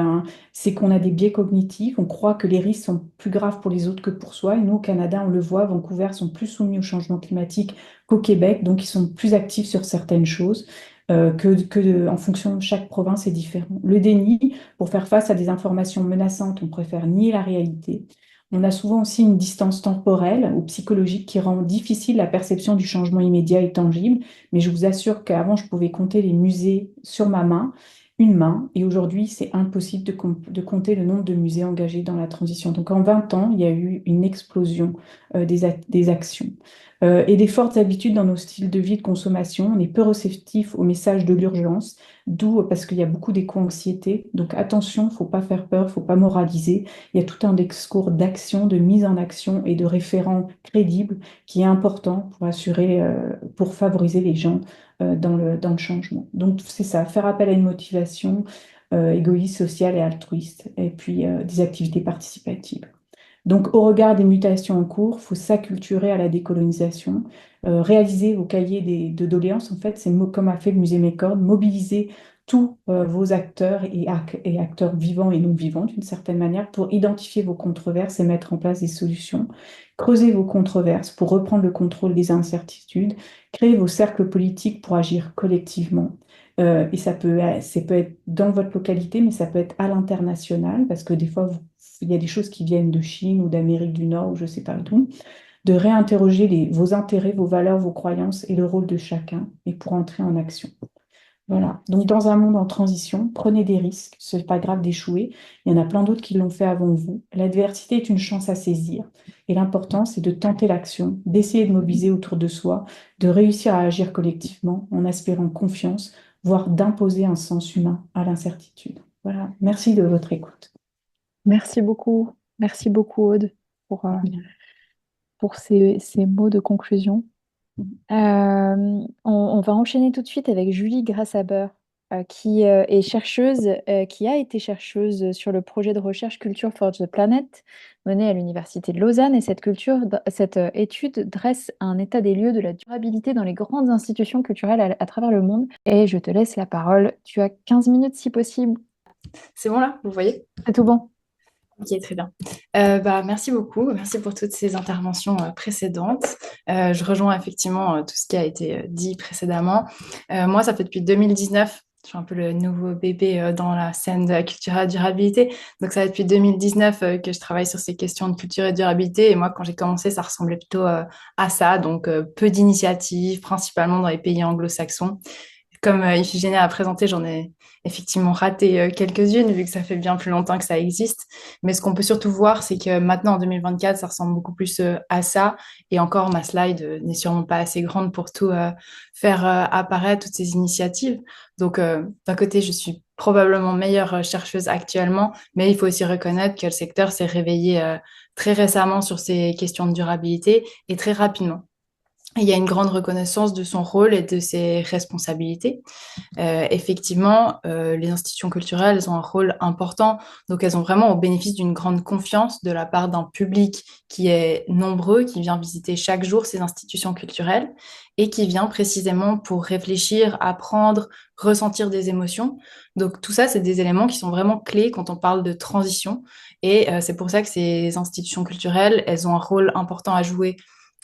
c'est qu'on a des biais cognitifs, on croit que les risques sont plus graves pour les autres que pour soi. Et nous, au Canada, on le voit, Vancouver sont plus soumis au changement climatique qu'au Québec, donc ils sont plus actifs sur certaines choses. En fonction de chaque province est différent. Le déni, pour faire face à des informations menaçantes, on préfère nier la réalité. On a souvent aussi une distance temporelle ou psychologique qui rend difficile la perception du changement immédiat et tangible. Mais je vous assure qu'avant, je pouvais compter les musées sur ma main, une main, et aujourd'hui, c'est impossible de compter le nombre de musées engagés dans la transition. Donc en 20 ans, il y a eu une explosion des actions. Et des fortes habitudes dans nos styles de vie de consommation. On est peu réceptif aux messages de l'urgence, d'où parce qu'il y a beaucoup d'éco-anxiété. Donc attention, il ne faut pas faire peur, il ne faut pas moraliser. Il y a tout un discours d'action, de mise en action et de référents crédibles qui est important pour assurer, pour favoriser les gens dans le changement. Donc c'est ça, faire appel à une motivation égoïste, sociale et altruiste, et puis des activités participatives. Donc, au regard des mutations en cours, il faut s'acculturer à la décolonisation, réaliser vos cahiers de doléances. En fait, c'est comme a fait le musée Mécord, mobiliser tous vos acteurs et acteurs vivants et non vivants d'une certaine manière pour identifier vos controverses et mettre en place des solutions. Creuser vos controverses pour reprendre le contrôle des incertitudes. Créer vos cercles politiques pour agir collectivement. Et ça peut être dans votre localité, mais ça peut être à l'international, parce que des fois, il y a des choses qui viennent de Chine ou d'Amérique du Nord ou je ne sais pas d'où, de réinterroger vos intérêts, vos valeurs, vos croyances et le rôle de chacun, et pour entrer en action. Voilà. Donc, dans un monde en transition, prenez des risques. Ce n'est pas grave d'échouer. Il y en a plein d'autres qui l'ont fait avant vous. L'adversité est une chance à saisir. Et l'important, c'est de tenter l'action, d'essayer de mobiliser autour de soi, de réussir à agir collectivement en aspirant confiance, voire d'imposer un sens humain à l'incertitude. Voilà. Merci de votre écoute. Merci beaucoup. Merci beaucoup, Aude, pour, euh, pour ces mots de conclusion. On va enchaîner tout de suite avec Julie Grassaber, qui est chercheuse, qui a été chercheuse sur le projet de recherche Culture for the Planet mené à l'Université de Lausanne. Et cette étude dresse un état des lieux de la durabilité dans les grandes institutions culturelles à travers le monde. Et je te laisse la parole. Tu as 15 minutes si possible. C'est bon là, vous voyez? C'est tout bon. Ok, très bien. Merci beaucoup. Merci pour toutes ces interventions précédentes. Je rejoins effectivement tout ce qui a été dit précédemment. Moi, ça fait depuis 2019. Je suis un peu le nouveau bébé dans la scène de la culture et durabilité. Donc, ça fait depuis 2019 que je travaille sur ces questions de culture et de durabilité. Et moi, quand j'ai commencé, ça ressemblait plutôt à ça. Donc, peu d'initiatives, principalement dans les pays anglo-saxons. Comme Iphigénie a présenté, j'en ai effectivement raté quelques-unes, vu que ça fait bien plus longtemps que ça existe. Mais ce qu'on peut surtout voir, c'est que maintenant, en 2024, ça ressemble beaucoup plus à ça. Et encore, ma slide n'est sûrement pas assez grande pour tout faire apparaître, toutes ces initiatives. Donc, d'un côté, je suis probablement meilleure chercheuse actuellement, mais il faut aussi reconnaître que le secteur s'est réveillé très récemment sur ces questions de durabilité et très rapidement. Il y a une grande reconnaissance de son rôle et de ses responsabilités. Effectivement, les institutions culturelles, elles ont un rôle important, donc elles ont vraiment au bénéfice d'une grande confiance de la part d'un public qui est nombreux, qui vient visiter chaque jour ces institutions culturelles et qui vient précisément pour réfléchir, apprendre, ressentir des émotions. Donc tout ça, c'est des éléments qui sont vraiment clés quand on parle de transition et c'est pour ça que ces institutions culturelles, elles ont un rôle important à jouer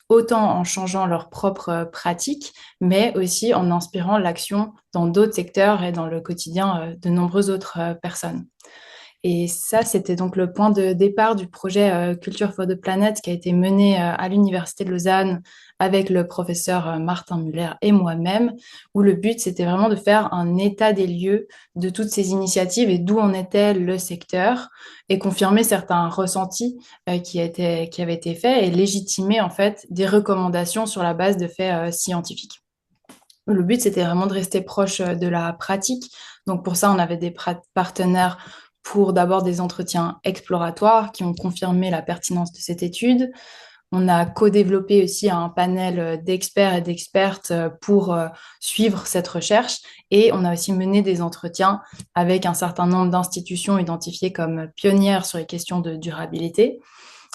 autant en changeant leurs propres pratiques, mais aussi en inspirant l'action dans d'autres secteurs et dans le quotidien de nombreuses autres personnes. Et ça, c'était donc le point de départ du projet Culture for the Planet qui a été mené à l'Université de Lausanne avec le professeur Martin Muller et moi-même, où le but, c'était vraiment de faire un état des lieux de toutes ces initiatives et d'où en était le secteur et confirmer certains ressentis qui avaient été faits et légitimer en fait des recommandations sur la base de faits scientifiques. Le but, c'était vraiment de rester proche de la pratique. Donc pour ça, on avait des partenaires pour d'abord des entretiens exploratoires qui ont confirmé la pertinence de cette étude. On a co-développé aussi un panel d'experts et d'expertes pour suivre cette recherche et on a aussi mené des entretiens avec un certain nombre d'institutions identifiées comme pionnières sur les questions de durabilité.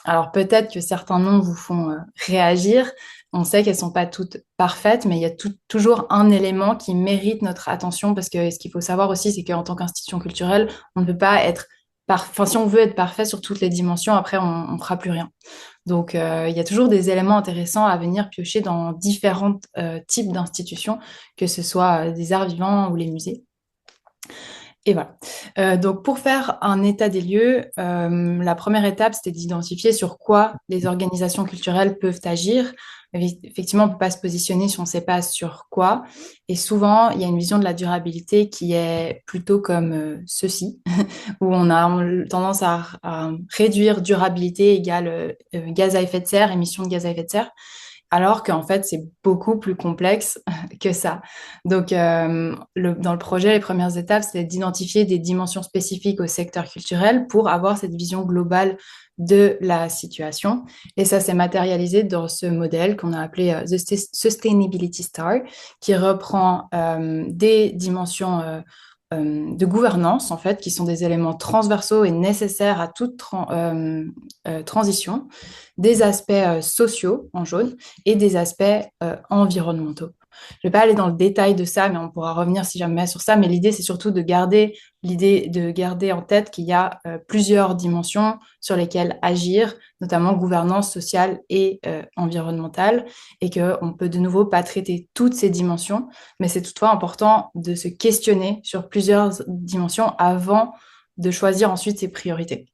Alors peut-être que certains noms vous font réagir. On sait qu'elles sont pas toutes parfaites, mais il y a toujours un élément qui mérite notre attention parce que ce qu'il faut savoir aussi, c'est qu'en tant qu'institution culturelle, on ne peut pas être enfin, si on veut être parfait sur toutes les dimensions, après on fera plus rien. Donc il y a toujours des éléments intéressants à venir piocher dans différents types d'institutions, que ce soit des arts vivants ou les musées. Et voilà. Donc, pour faire un état des lieux, la première étape, c'était d'identifier sur quoi les organisations culturelles peuvent agir. Effectivement, on ne peut pas se positionner si on ne sait pas sur quoi. Et souvent, il y a une vision de la durabilité qui est plutôt comme ceci, où on a tendance à réduire durabilité égale gaz à effet de serre, émissions de gaz à effet de serre, alors qu'en fait, c'est beaucoup plus complexe que ça. Donc, dans le projet, les premières étapes, c'est d'identifier des dimensions spécifiques au secteur culturel pour avoir cette vision globale de la situation. Et ça s'est matérialisé dans ce modèle qu'on a appelé The Sustainability Star, qui reprend des dimensions de gouvernance, en fait, qui sont des éléments transversaux et nécessaires à toute transition, des aspects sociaux en jaune et des aspects environnementaux. Je ne vais pas aller dans le détail de ça, mais on pourra revenir si jamais sur ça. Mais l'idée, c'est surtout de garder en tête qu'il y a plusieurs dimensions sur lesquelles agir, notamment gouvernance sociale et environnementale, et qu'on ne peut de nouveau pas traiter toutes ces dimensions, mais c'est toutefois important de se questionner sur plusieurs dimensions avant de choisir ensuite ses priorités.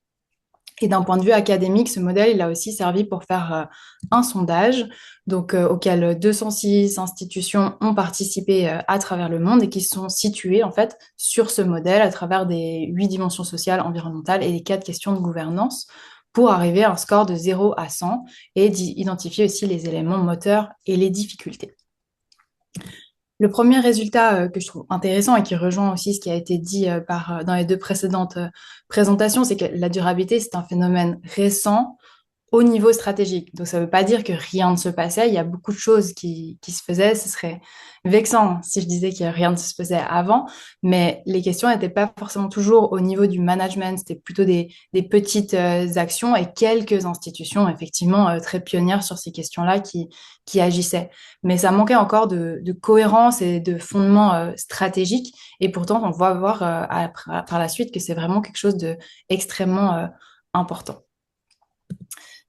Et d'un point de vue académique, ce modèle, il a aussi servi pour faire un sondage, donc auquel 206 institutions ont participé à travers le monde et qui sont situées en fait sur ce modèle à travers des 8 dimensions sociales, environnementales et les 4 questions de gouvernance pour arriver à un score de 0 à 100 et d'identifier aussi les éléments moteurs et les difficultés. Le premier résultat que je trouve intéressant et qui rejoint aussi ce qui a été dit dans les 2 précédentes présentations, c'est que la durabilité, c'est un phénomène récent au niveau stratégique. Donc, ça ne veut pas dire que rien ne se passait. Il y a beaucoup de choses qui se faisaient. Ce serait vexant si je disais que rien ne se faisait avant. Mais les questions n'étaient pas forcément toujours au niveau du management. C'était plutôt des petites actions et quelques institutions, effectivement, très pionnières sur ces questions-là qui agissaient. Mais ça manquait encore de cohérence et de fondement stratégique. Et pourtant, on va voir par la suite que c'est vraiment quelque chose d'extrêmement important.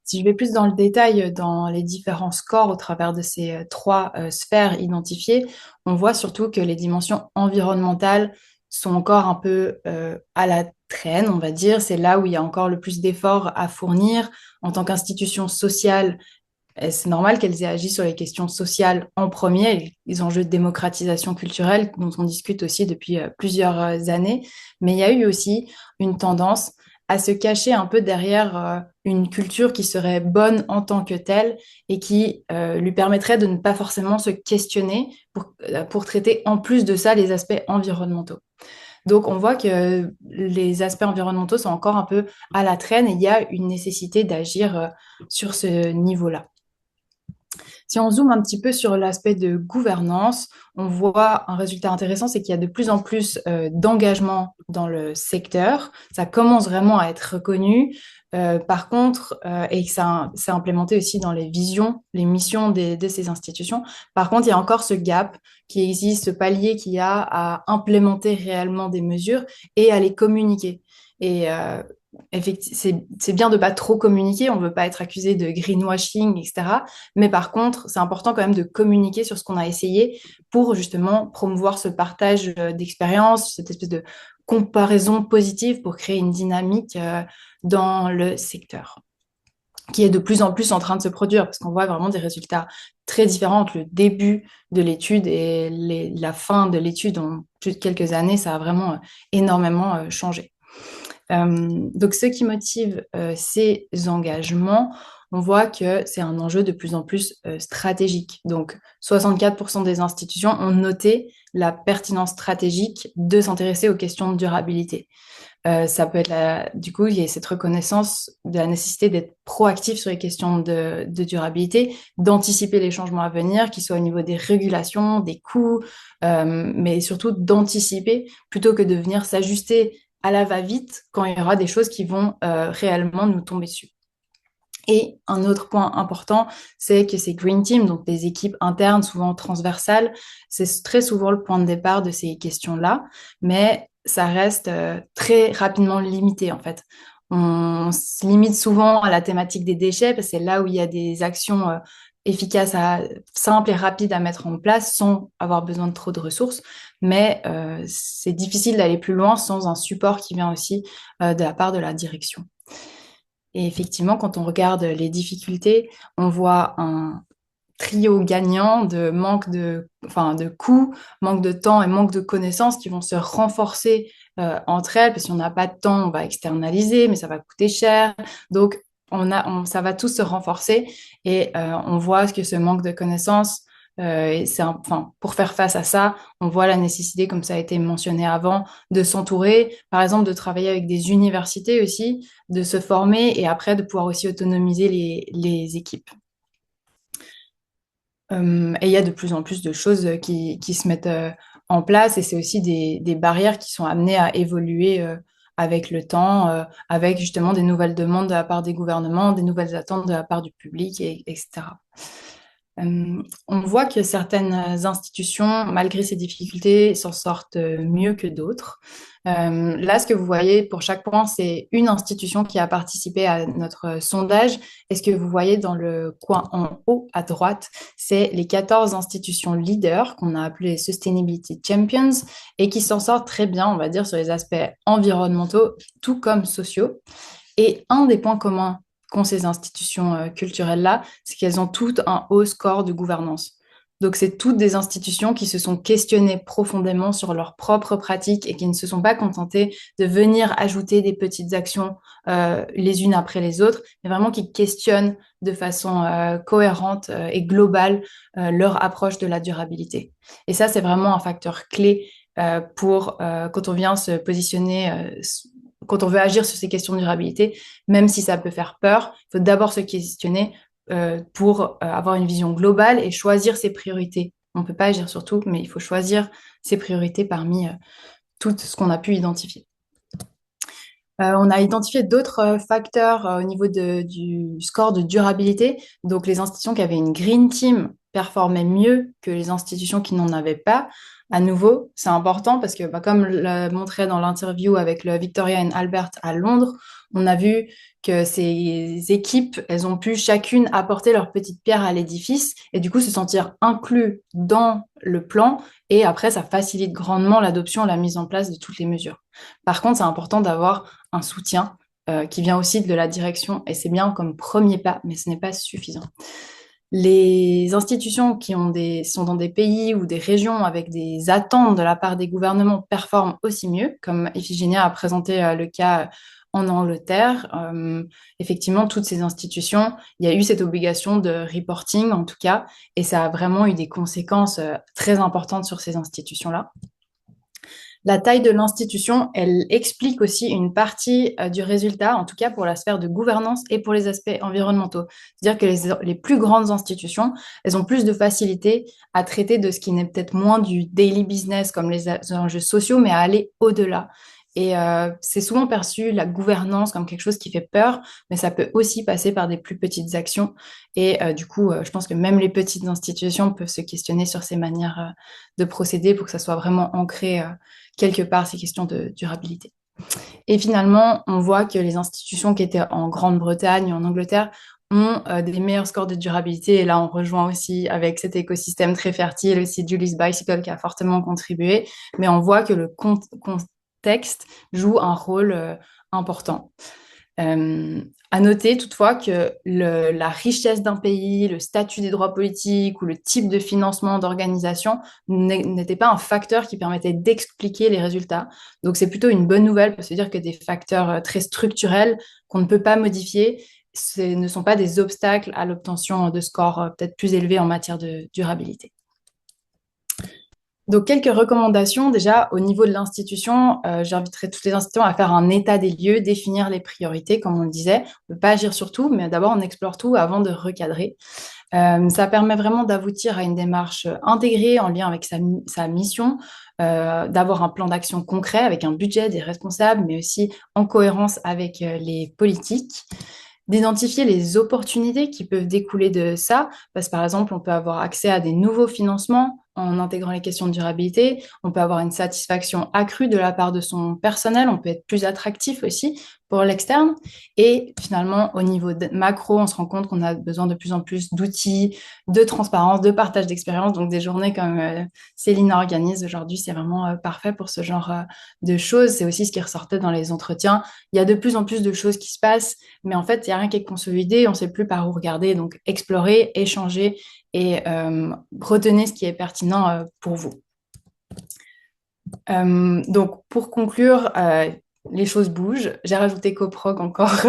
Si je vais plus dans le détail dans les différents scores au travers de ces 3 sphères identifiées, on voit surtout que les dimensions environnementales sont encore un peu à la traîne, on va dire. C'est là où il y a encore le plus d'efforts à fournir. En tant qu'institution sociale, c'est normal qu'elles aient agi sur les questions sociales en premier, les enjeux de démocratisation culturelle dont on discute aussi depuis plusieurs années. Mais il y a eu aussi une tendance à se cacher un peu derrière une culture qui serait bonne en tant que telle et qui lui permettrait de ne pas forcément se questionner pour traiter en plus de ça les aspects environnementaux. Donc, on voit que les aspects environnementaux sont encore un peu à la traîne et il y a une nécessité d'agir sur ce niveau-là. Si on zoome un petit peu sur l'aspect de gouvernance, on voit un résultat intéressant, c'est qu'il y a de plus en plus d'engagement dans le secteur. Ça commence vraiment à être reconnu. Par contre, et que ça c'est implémenté aussi dans les visions, les missions de ces institutions. Par contre, il y a encore ce gap qui existe, ce palier qu'il y a à implémenter réellement des mesures et à les communiquer. Et c'est bien de pas trop communiquer, on veut pas être accusé de greenwashing, etc. Mais par contre, c'est important quand même de communiquer sur ce qu'on a essayé pour justement promouvoir ce partage d'expérience, cette espèce de comparaison positive pour créer une dynamique dans le secteur qui est de plus en plus en train de se produire parce qu'on voit vraiment des résultats très différents entre le début de l'étude et la fin de l'étude en plus de quelques années. Ça a vraiment énormément changé. Donc, ce qui motive ces engagements, on voit que c'est un enjeu de plus en plus stratégique. Donc, 64% des institutions ont noté la pertinence stratégique de s'intéresser aux questions de durabilité. Ça peut être du coup, il y a cette reconnaissance de la nécessité d'être proactif sur les questions de durabilité, d'anticiper les changements à venir, qu'ils soient au niveau des régulations, des coûts, mais surtout d'anticiper plutôt que de venir s'ajuster à la va-vite quand il y aura des choses qui vont réellement nous tomber dessus. Et un autre point important, c'est que ces green teams, donc des équipes internes, souvent transversales, c'est très souvent le point de départ de ces questions-là, mais ça reste très rapidement limité en fait. On se limite souvent à la thématique des déchets parce que c'est là où il y a des actions efficaces, simples et rapides à mettre en place sans avoir besoin de trop de ressources. Mais c'est difficile d'aller plus loin sans un support qui vient aussi de la part de la direction. Et effectivement, quand on regarde les difficultés, on voit un trio gagnant de de coûts, manque de temps et manque de connaissances qui vont se renforcer entre elles, parce qu'on n'a pas de temps, on va externaliser, mais ça va coûter cher. Donc, ça va tous se renforcer et on voit que ce manque de connaissances, pour faire face à ça, on voit la nécessité, comme ça a été mentionné avant, de s'entourer, par exemple, de travailler avec des universités aussi, de se former et après de pouvoir aussi autonomiser les équipes. Et il y a de plus en plus de choses qui se mettent en place et c'est aussi des barrières qui sont amenées à évoluer avec le temps, avec justement des nouvelles demandes de la part des gouvernements, des nouvelles attentes de la part du public, etc. On voit que certaines institutions, malgré ces difficultés, s'en sortent mieux que d'autres. Là, ce que vous voyez pour chaque point, c'est une institution qui a participé à notre sondage. Et ce que vous voyez dans le coin en haut à droite, c'est les 14 institutions leaders qu'on a appelées Sustainability Champions et qui s'en sortent très bien, on va dire, sur les aspects environnementaux, tout comme sociaux. Et un des points communs qu'ont ces institutions culturelles-là, c'est qu'elles ont toutes un haut score de gouvernance. Donc, c'est toutes des institutions qui se sont questionnées profondément sur leurs propres pratiques et qui ne se sont pas contentées de venir ajouter des petites actions les unes après les autres, mais vraiment qui questionnent de façon cohérente et globale leur approche de la durabilité. Et ça, c'est vraiment un facteur clé pour quand on vient se positionner quand on veut agir sur ces questions de durabilité, même si ça peut faire peur, il faut d'abord se questionner pour avoir une vision globale et choisir ses priorités. On ne peut pas agir sur tout, mais il faut choisir ses priorités parmi tout ce qu'on a pu identifier. On a identifié d'autres facteurs au niveau du score de durabilité. Donc, les institutions qui avaient une green team performaient mieux que les institutions qui n'en avaient pas. À nouveau, c'est important parce que, comme le montrait dans l'interview avec le Victoria and Albert à Londres, on a vu que ces équipes, elles ont pu chacune apporter leur petite pierre à l'édifice et du coup se sentir inclus dans le plan. Et après, ça facilite grandement l'adoption et la mise en place de toutes les mesures. Par contre, c'est important d'avoir un soutien qui vient aussi de la direction et c'est bien comme premier pas, mais ce n'est pas suffisant. Les institutions qui sont dans des pays ou des régions avec des attentes de la part des gouvernements performent aussi mieux, comme Iphigénia a présenté le cas en Angleterre. Effectivement, toutes ces institutions, il y a eu cette obligation de reporting en tout cas, et ça a vraiment eu des conséquences très importantes sur ces institutions-là. La taille de l'institution, elle explique aussi une partie du résultat, en tout cas pour la sphère de gouvernance et pour les aspects environnementaux. C'est-à-dire que les plus grandes institutions, elles ont plus de facilité à traiter de ce qui n'est peut-être moins du daily business comme les enjeux sociaux, mais à aller au-delà. Et c'est souvent perçu la gouvernance comme quelque chose qui fait peur, mais ça peut aussi passer par des plus petites actions. Et du coup, je pense que même les petites institutions peuvent se questionner sur ces manières de procéder pour que ça soit vraiment ancré quelque part ces questions de durabilité. Et finalement, on voit que les institutions qui étaient en Grande-Bretagne et en Angleterre ont des meilleurs scores de durabilité. Et là, on rejoint aussi avec cet écosystème très fertile, aussi Julie's Bicycle qui a fortement contribué. Mais on voit que le contexte joue un rôle important. À noter toutefois que la richesse d'un pays, le statut des droits politiques ou le type de financement d'organisation n'était pas un facteur qui permettait d'expliquer les résultats. Donc c'est plutôt une bonne nouvelle, parce que ça veut dire que des facteurs très structurels qu'on ne peut pas modifier ne sont pas des obstacles à l'obtention de scores peut-être plus élevés en matière de durabilité. Donc, quelques recommandations. Déjà, au niveau de l'institution, j'inviterai toutes les institutions à faire un état des lieux, définir les priorités, comme on le disait. On ne peut pas agir sur tout, mais d'abord, on explore tout avant de recadrer. Ça permet vraiment d'aboutir à une démarche intégrée en lien avec sa mission, d'avoir un plan d'action concret avec un budget, des responsables, mais aussi en cohérence avec les politiques, d'identifier les opportunités qui peuvent découler de ça, parce que par exemple, on peut avoir accès à des nouveaux financements en intégrant les questions de durabilité, on peut avoir une satisfaction accrue de la part de son personnel, on peut être plus attractif aussi pour l'externe, et finalement, au niveau macro, on se rend compte qu'on a besoin de plus en plus d'outils, de transparence, de partage d'expérience, donc des journées comme Céline organise aujourd'hui, c'est vraiment parfait pour ce genre de choses, c'est aussi ce qui ressortait dans les entretiens, il y a de plus en plus de choses qui se passent, mais en fait, il n'y a rien qui est consolidé, on ne sait plus par où regarder. Donc, explorer, échanger et retenez ce qui est pertinent pour vous. Donc, pour conclure, les choses bougent. J'ai rajouté Coprog encore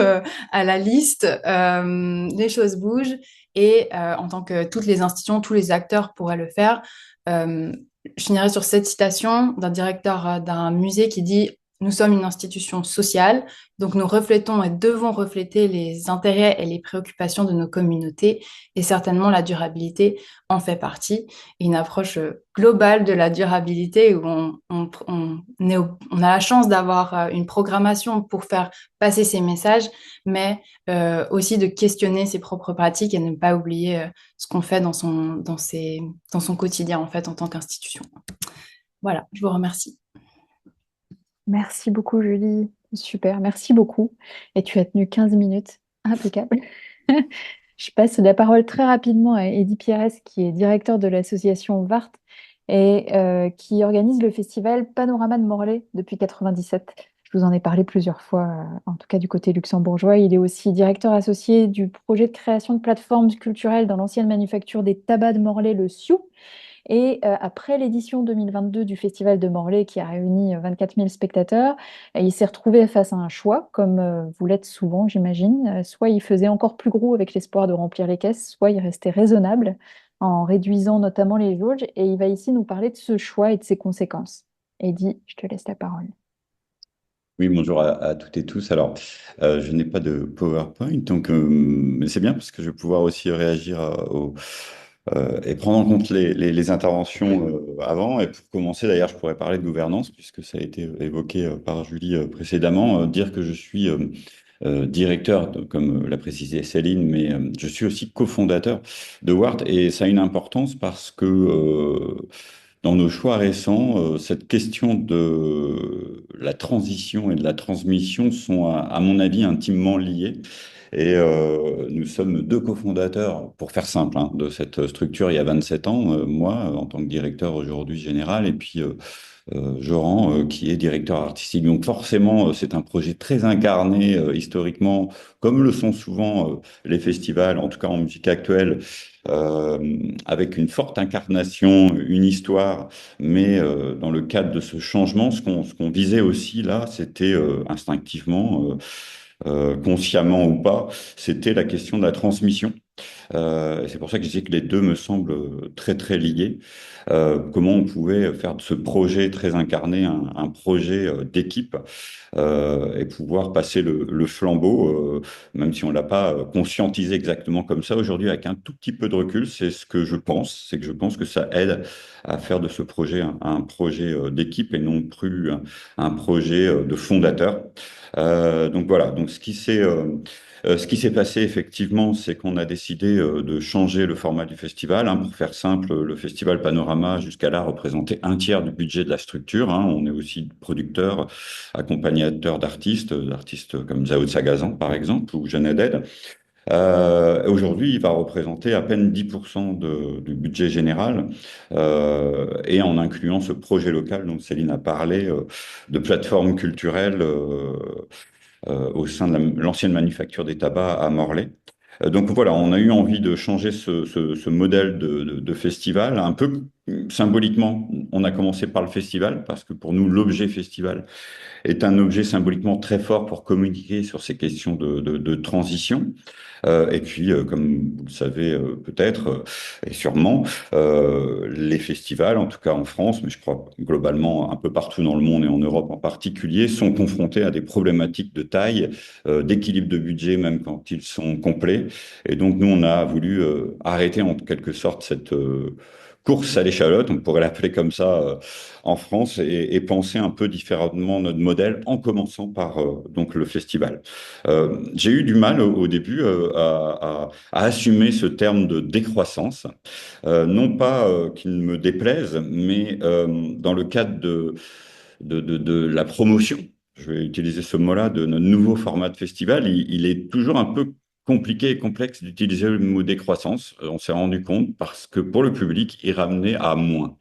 à la liste. Les choses bougent et en tant que toutes les institutions, tous les acteurs pourraient le faire. Je finirai sur cette citation d'un directeur d'un musée qui dit: nous sommes une institution sociale, donc nous reflétons et devons refléter les intérêts et les préoccupations de nos communautés, et certainement la durabilité en fait partie. Et une approche globale de la durabilité où on a la chance d'avoir une programmation pour faire passer ces messages, mais aussi de questionner ses propres pratiques et ne pas oublier ce qu'on fait dans son quotidien en fait en tant qu'institution. Voilà, je vous remercie. Merci beaucoup, Julie. Super, merci beaucoup. Et tu as tenu 15 minutes. Impeccable. Je passe la parole très rapidement à Eddy Pierres, qui est directeur de l'association VART et qui organise le festival Panorama de Morlaix depuis 97. Je vous en ai parlé plusieurs fois, en tout cas du côté luxembourgeois. Il est aussi directeur associé du projet de création de plateformes culturelles dans l'ancienne manufacture des tabacs de Morlaix, le SIOU. Et après l'édition 2022 du Festival de Morlaix, qui a réuni 24 000 spectateurs, il s'est retrouvé face à un choix, comme vous l'êtes souvent, j'imagine. Soit il faisait encore plus gros avec l'espoir de remplir les caisses, soit il restait raisonnable en réduisant notamment les jauges. Et il va ici nous parler de ce choix et de ses conséquences. Eddy, je te laisse la parole. Oui, bonjour à toutes et tous. Alors, je n'ai pas de PowerPoint, donc mais c'est bien parce que je vais pouvoir aussi réagir et prendre en compte les interventions avant. Et pour commencer, d'ailleurs, je pourrais parler de gouvernance puisque ça a été évoqué par Julie précédemment. Dire que je suis directeur, comme l'a précisé Céline, mais je suis aussi cofondateur de WART et ça a une importance parce que dans nos choix récents, cette question de la transition et de la transmission sont, à mon avis, intimement liées. Et nous sommes deux cofondateurs, pour faire simple, hein, de cette structure il y a 27 ans, moi, en tant que directeur aujourd'hui général, et puis Joran, qui est directeur artistique. Donc forcément, c'est un projet très incarné historiquement, comme le sont souvent les festivals, en tout cas en musique actuelle, avec une forte incarnation, une histoire, mais dans le cadre de ce changement, ce qu'on visait aussi là, c'était instinctivement, consciemment ou pas, c'était la question de la transmission. C'est pour ça que je dis que les deux me semblent très très liés. Comment on pouvait faire de ce projet très incarné un projet d'équipe et pouvoir passer le flambeau, même si on l'a pas conscientisé exactement comme ça aujourd'hui, avec un tout petit peu de recul, c'est ce que je pense, c'est que je pense que ça aide à faire de ce projet un projet d'équipe et non plus un projet de fondateur. Donc voilà, donc ce qui s'est passé effectivement, c'est qu'on a décidé de changer le format du festival. Hein. Pour faire simple, le festival Panorama jusqu'à là représentait un tiers du budget de la structure. Hein. On est aussi producteur, accompagnateur d'artistes comme Zao de Sagazan par exemple, ou Jeanne Haddad. Aujourd'hui, il va représenter à peine 10% du budget général, et en incluant ce projet local dont Céline a parlé, de plateforme culturelle au sein de l'ancienne manufacture des tabacs à Morlaix. Donc voilà, on a eu envie de changer ce modèle de festival, un peu symboliquement, on a commencé par le festival, parce que pour nous, l'objet festival est un objet symboliquement très fort pour communiquer sur ces questions de transition. Et puis, comme vous le savez peut-être, et sûrement, les festivals, en tout cas en France, mais je crois globalement un peu partout dans le monde et en Europe en particulier, sont confrontés à des problématiques de taille, d'équilibre de budget, même quand ils sont complets. Et donc, nous, on a voulu arrêter en quelque sorte cette course à l'échalote, on pourrait l'appeler comme ça en France, et penser un peu différemment notre modèle, en commençant par donc le festival. J'ai eu du mal au début à assumer ce terme de décroissance, non pas qu'il me déplaise, mais dans le cadre de la promotion, je vais utiliser ce mot-là, de notre nouveau format de festival, il est toujours un peu compliqué et complexe d'utiliser le mot décroissance. On s'est rendu compte parce que pour le public, il ramenait à moins.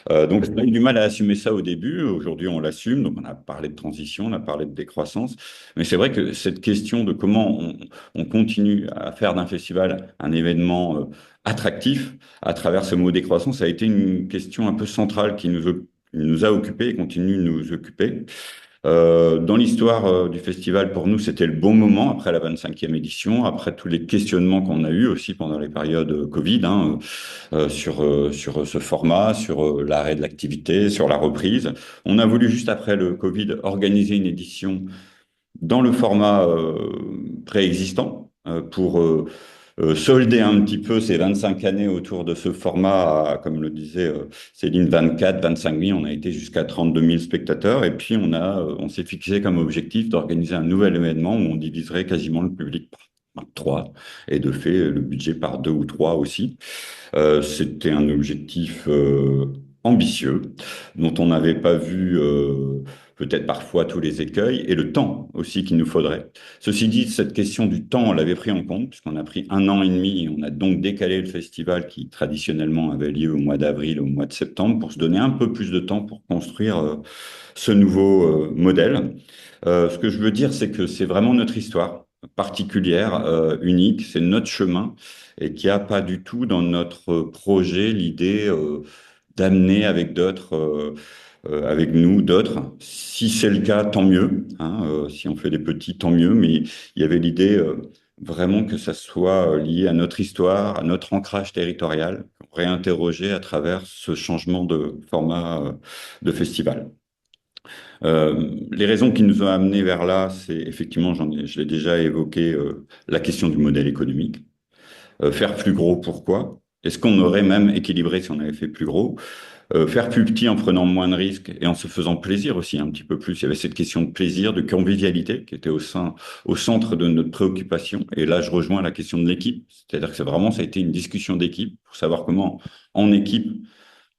Donc, on a eu du mal à assumer ça au début. Aujourd'hui, on l'assume. Donc, on a parlé de transition, on a parlé de décroissance. Mais c'est vrai que cette question de comment on continue à faire d'un festival un événement attractif à travers ce mot décroissance, ça a été une question un peu centrale qui nous a occupés et continue de nous occuper. Dans l'histoire du festival, pour nous, c'était le bon moment après la 25e édition, après tous les questionnements qu'on a eus aussi pendant les périodes Covid, hein, sur ce format, sur l'arrêt de l'activité, sur la reprise. On a voulu, juste après le Covid, organiser une édition dans le format préexistant pour solder un petit peu ces 25 années autour de ce format, comme le disait Céline, 24, 25 000, on a été jusqu'à 32 000 spectateurs, et puis on s'est fixé comme objectif d'organiser un nouvel événement où on diviserait quasiment le public par 3, et de fait le budget par 2 ou 3 aussi. C'était un objectif ambitieux, dont on n'avait pas vu peut-être parfois tous les écueils, et le temps aussi qu'il nous faudrait. Ceci dit, cette question du temps, on l'avait pris en compte, puisqu'on a pris 1 an et demi, et on a donc décalé le festival qui traditionnellement avait lieu au mois d'avril, au mois de septembre, pour se donner un peu plus de temps pour construire ce nouveau modèle. Ce que je veux dire, c'est que c'est vraiment notre histoire particulière, unique, c'est notre chemin, et qu'il n'y a pas du tout dans notre projet l'idée d'amener avec d'autres, avec nous d'autres. Si c'est le cas, tant mieux, hein, si on fait des petits, tant mieux, mais il y avait l'idée vraiment que ça soit lié à notre histoire, à notre ancrage territorial, réinterrogé à travers ce changement de format de festival. Les raisons qui nous ont amenés vers là, c'est effectivement, je l'ai déjà évoqué, la question du modèle économique. Faire plus gros, pourquoi? Est-ce qu'on aurait même équilibré si on avait fait plus gros? Faire plus petit en prenant moins de risques et en se faisant plaisir aussi un petit peu plus. Il y avait cette question de plaisir, de convivialité qui était au centre de notre préoccupation. Et là, je rejoins la question de l'équipe. C'est-à-dire que ça a été une discussion d'équipe pour savoir comment, en équipe,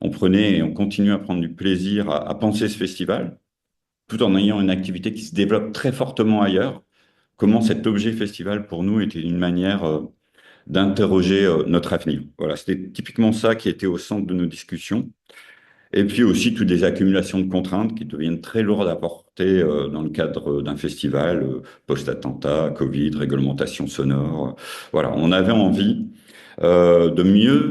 on prenait et on continue à prendre du plaisir à penser ce festival, tout en ayant une activité qui se développe très fortement ailleurs. Comment cet objet festival, pour nous, était une manière d'interroger notre avenir. Voilà, c'était typiquement ça qui était au centre de nos discussions. Et puis aussi toutes les accumulations de contraintes qui deviennent très lourdes à porter dans le cadre d'un festival, post-attentat, Covid, réglementation sonore. Voilà, on avait envie de mieux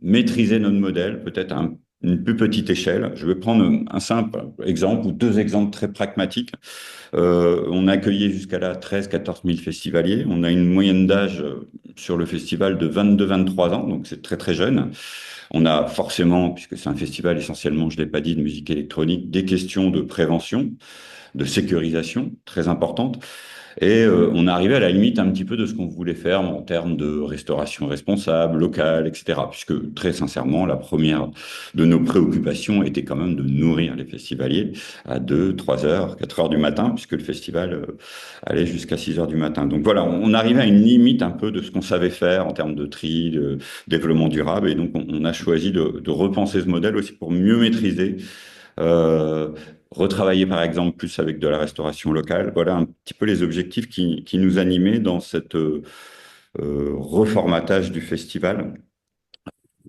maîtriser notre modèle, peut-être à une plus petite échelle. Je vais prendre un simple exemple ou deux exemples très pragmatiques. On a accueilli jusqu'à là 13-14 000 festivaliers. On a une moyenne d'âge sur le festival de 22-23 ans, donc c'est très très jeune. On a forcément, puisque c'est un festival essentiellement, je ne l'ai pas dit, de musique électronique, des questions de prévention, de sécurisation très importantes. Et on est arrivé à la limite un petit peu de ce qu'on voulait faire en termes de restauration responsable, locale, etc. Puisque très sincèrement, la première de nos préoccupations était quand même de nourrir les festivaliers à 2, 3 heures, 4 heures du matin, puisque le festival allait jusqu'à 6 heures du matin. Donc voilà, on arrivait à une limite un peu de ce qu'on savait faire en termes de tri, de développement durable. Et donc on a choisi de repenser ce modèle aussi pour mieux maîtriser retravailler par exemple plus avec de la restauration locale. Voilà un petit peu les objectifs qui nous animaient dans cette reformatage du festival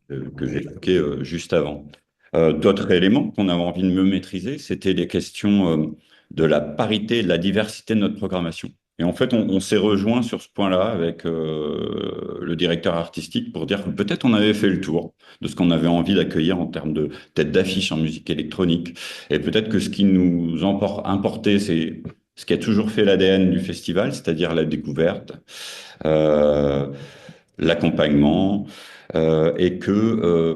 que j'évoquais juste avant. D'autres éléments qu'on avait envie de mieux maîtriser, c'était les questions de la parité et de la diversité de notre programmation. Et en fait, on s'est rejoint sur ce point-là avec le directeur artistique pour dire que peut-être on avait fait le tour de ce qu'on avait envie d'accueillir en termes de tête d'affiche en musique électronique. Et peut-être que ce qui nous importait, c'est ce qui a toujours fait l'ADN du festival, c'est-à-dire la découverte, euh, l'accompagnement, et que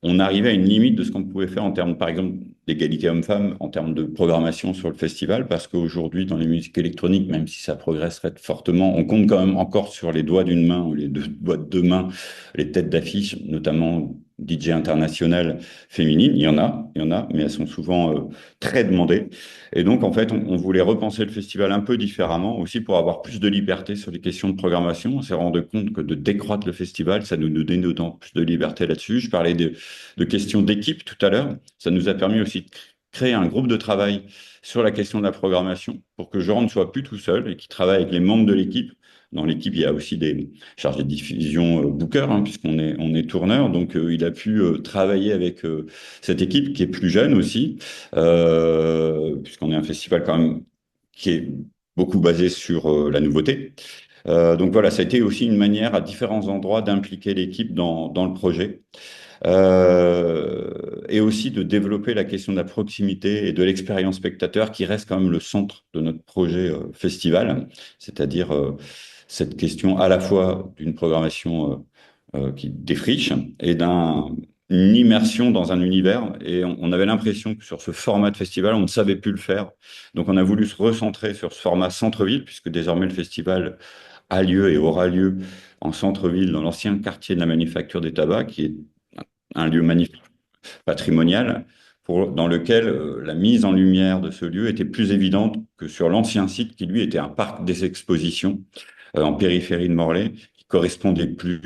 on arrivait à une limite de ce qu'on pouvait faire en termes, par exemple, d'égalité homme-femme, en termes de programmation sur le festival, parce qu'aujourd'hui, dans les musiques électroniques, même si ça progresserait fortement, on compte quand même encore sur les doigts d'une main ou les deux doigts de deux mains les têtes d'affiche, notamment DJ internationales féminines. Il y en a, mais elles sont souvent très demandées. Et donc, en fait, on voulait repenser le festival un peu différemment, aussi pour avoir plus de liberté sur les questions de programmation. On s'est rendu compte que de décroître le festival, ça nous donnait d'autant plus de liberté là-dessus. Je parlais de questions d'équipe tout à l'heure. Ça nous a permis aussi de créer un groupe de travail sur la question de la programmation pour que Jean ne soit plus tout seul et qu'il travaille avec les membres de l'équipe. Dans l'équipe, il y a aussi des chargés de diffusion bookers, hein, on est tourneur. Donc, il a pu travailler avec cette équipe qui est plus jeune aussi, puisqu'on est un festival quand même qui est beaucoup basé sur la nouveauté. Donc voilà, ça a été aussi une manière à différents endroits d'impliquer l'équipe dans le projet. Et aussi de développer la question de la proximité et de l'expérience spectateur qui reste quand même le centre de notre projet festival, c'est-à-dire cette question à la fois d'une programmation qui défriche et d'une immersion dans un univers. Et on avait l'impression que sur ce format de festival, on ne savait plus le faire. Donc on a voulu se recentrer sur ce format centre-ville, puisque désormais le festival a lieu et aura lieu en centre-ville, dans l'ancien quartier de la Manufacture des Tabacs, qui est un lieu magnifique, patrimonial, dans lequel la mise en lumière de ce lieu était plus évidente que sur l'ancien site, qui lui était un parc des expositions en périphérie de Morlaix, qui correspondait plus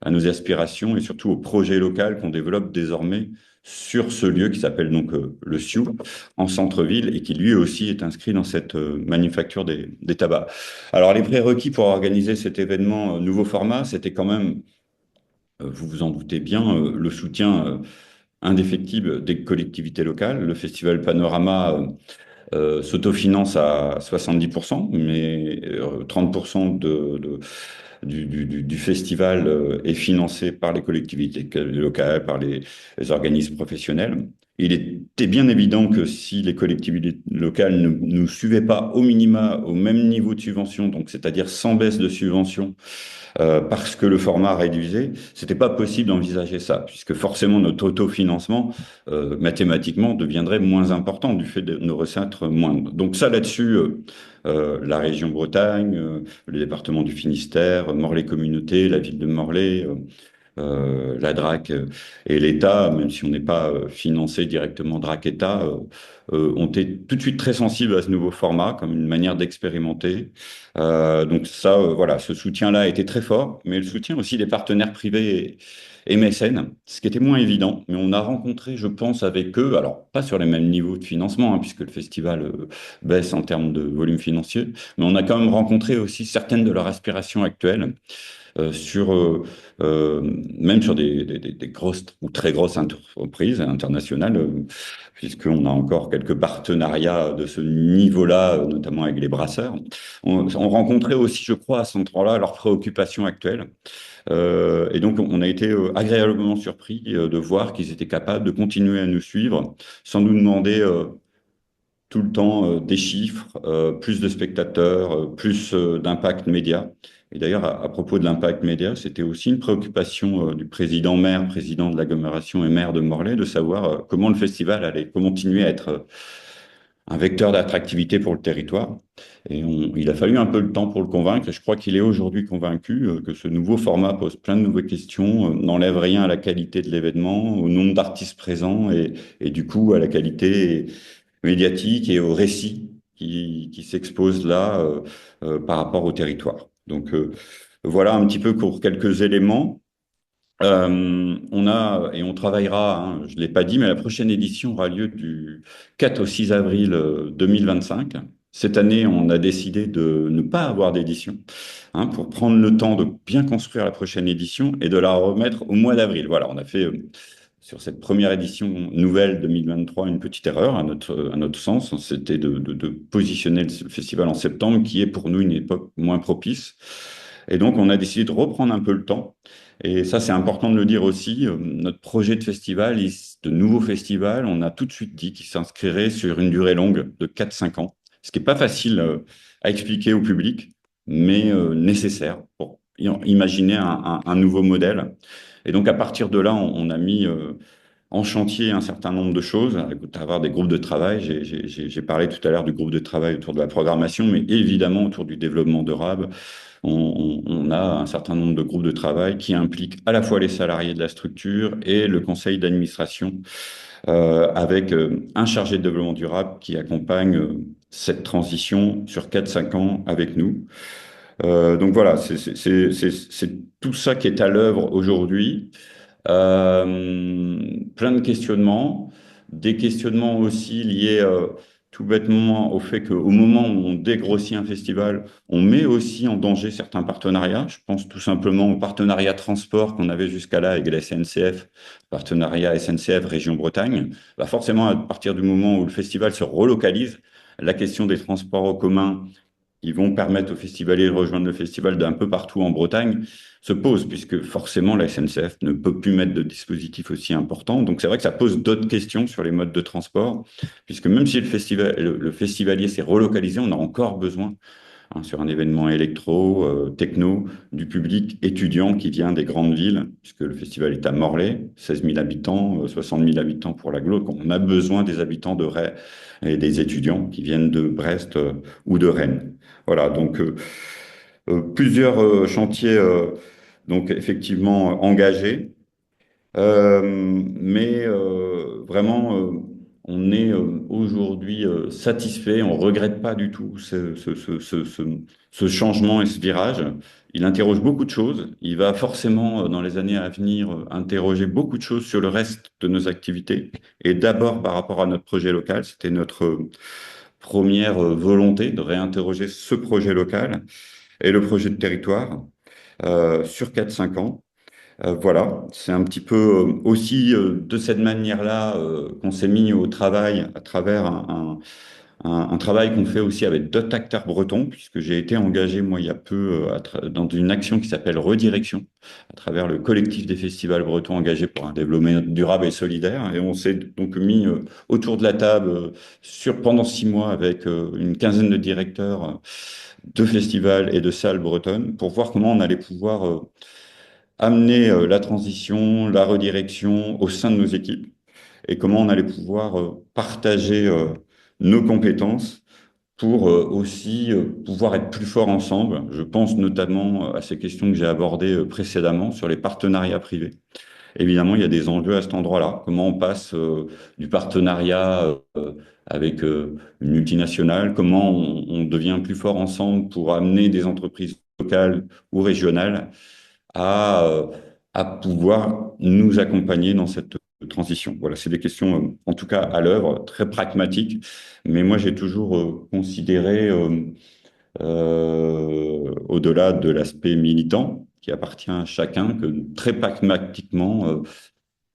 à nos aspirations et surtout au projet local qu'on développe désormais sur ce lieu qui s'appelle donc le Sioux, en centre-ville, et qui lui aussi est inscrit dans cette manufacture des tabacs. Alors les prérequis pour organiser cet événement nouveau format, c'était quand même, vous vous en doutez bien, le soutien indéfectible des collectivités locales. Le Festival Panorama s'autofinance à 70%, mais 30% du festival est financé par les collectivités locales, par les organismes professionnels. Il était bien évident que si les collectivités locales ne nous suivaient pas au minima au même niveau de subvention, donc c'est-à-dire sans baisse de subvention, parce que le format réduisait, c'était pas possible d'envisager ça, puisque forcément notre autofinancement mathématiquement deviendrait moins important du fait de nos recettes moindres. Donc ça là-dessus, la région Bretagne, le département du Finistère, Morlaix Communauté, la ville de Morlaix, la DRAC et l'État, même si on n'est pas financé directement DRAC-État, ont été tout de suite très sensibles à ce nouveau format comme une manière d'expérimenter. Donc ça, voilà, ce soutien-là a été très fort, mais le soutien aussi des partenaires privés et mécènes, ce qui était moins évident. Mais on a rencontré, je pense, avec eux, alors pas sur les mêmes niveaux de financement, hein, puisque le festival baisse en termes de volume financier, mais on a quand même rencontré aussi certaines de leurs aspirations actuelles sur même sur des grosses ou très grosses entreprises internationales, puisqu'on a encore quelques partenariats de ce niveau-là, notamment avec les brasseurs. On rencontrait aussi, je crois, à ce endroit-là, leurs préoccupations actuelles. Et donc, on a été agréablement surpris de voir qu'ils étaient capables de continuer à nous suivre sans nous demander tout le temps des chiffres, plus de spectateurs, plus d'impact média. Et d'ailleurs, à propos de l'impact média, c'était aussi une préoccupation du président-maire, président de l'agglomération et maire de Morlaix, de savoir comment le festival allait continuer à être un vecteur d'attractivité pour le territoire. Et il a fallu un peu de temps pour le convaincre. Et je crois qu'il est aujourd'hui convaincu que ce nouveau format pose plein de nouvelles questions, n'enlève rien à la qualité de l'événement, au nombre d'artistes présents et du coup à la qualité médiatique et au récit qui s'expose là par rapport au territoire. Donc voilà un petit peu pour quelques éléments. On a et on travaillera, hein, je ne l'ai pas dit, mais la prochaine édition aura lieu du 4 au 6 avril 2025. Cette année, on a décidé de ne pas avoir d'édition, hein, pour prendre le temps de bien construire la prochaine édition et de la remettre au mois d'avril. Voilà, on a fait sur cette première édition nouvelle 2023 une petite erreur à notre sens. C'était de positionner le festival en septembre, qui est pour nous une époque moins propice. Et donc, on a décidé de reprendre un peu le temps. Et ça, c'est important de le dire aussi. Notre projet de festival, de nouveau festival, on a tout de suite dit qu'il s'inscrirait sur une durée longue de 4-5 ans, ce qui n'est pas facile à expliquer au public, mais nécessaire pour imaginer un nouveau modèle. Et donc, à partir de là, on a mis en chantier un certain nombre de choses, à travers des groupes de travail. J'ai parlé tout à l'heure du groupe de travail autour de la programmation, mais évidemment autour du développement durable. On a un certain nombre de groupes de travail qui impliquent à la fois les salariés de la structure et le conseil d'administration, avec un chargé de développement durable qui accompagne cette transition sur 4-5 ans avec nous. Donc voilà, c'est tout ça qui est à l'œuvre aujourd'hui. Plein de questionnements, des questionnements aussi liés tout bêtement au fait qu'au moment où on dégrossit un festival, on met aussi en danger certains partenariats. Je pense tout simplement au partenariat transport qu'on avait jusqu'à là avec la SNCF, partenariat SNCF Région Bretagne. Bah forcément, à partir du moment où le festival se relocalise, la question des transports en commun qui vont permettre aux festivaliers de rejoindre le festival d'un peu partout en Bretagne se pose, puisque forcément la SNCF ne peut plus mettre de dispositifs aussi importants. Donc c'est vrai que ça pose d'autres questions sur les modes de transport, puisque même si le festivalier s'est relocalisé, on a encore besoin, sur un événement électro, techno, du public étudiant qui vient des grandes villes, puisque le festival est à Morlaix, 16 000 habitants, 60 000 habitants pour l'agglo. On a besoin des habitants de Rennes et des étudiants qui viennent de Brest ou de Rennes. Voilà, donc plusieurs chantiers donc effectivement engagés. Mais vraiment, on est aujourd'hui satisfait, on regrette pas du tout ce changement et ce virage. Il interroge beaucoup de choses. Il va forcément, dans les années à venir, interroger beaucoup de choses sur le reste de nos activités. Et d'abord, par rapport à notre projet local, c'était notre première volonté de réinterroger ce projet local et le projet de territoire sur 4-5 ans. Voilà, c'est un petit peu aussi de cette manière-là qu'on s'est mis au travail à travers un travail qu'on fait aussi avec d'autres acteurs bretons, puisque j'ai été engagé, moi, il y a peu, dans une action qui s'appelle Redirection, à travers le collectif des festivals bretons engagés pour un développement durable et solidaire. Et on s'est donc mis autour de la table pendant 6 mois avec une quinzaine de directeurs de festivals et de salles bretonnes pour voir comment on allait pouvoir amener la transition, la redirection au sein de nos équipes et comment on allait pouvoir partager nos compétences pour aussi pouvoir être plus forts ensemble. Je pense notamment à ces questions que j'ai abordées précédemment sur les partenariats privés. Évidemment, il y a des enjeux à cet endroit-là. Comment on passe du partenariat avec une multinationale, comment on devient plus fort ensemble pour amener des entreprises locales ou régionales à, euh, à pouvoir nous accompagner dans cette transition. Voilà, c'est des questions, en tout cas à l'œuvre, très pragmatiques. Mais moi, j'ai toujours considéré, au-delà de l'aspect militant, qui appartient à chacun, que très pragmatiquement,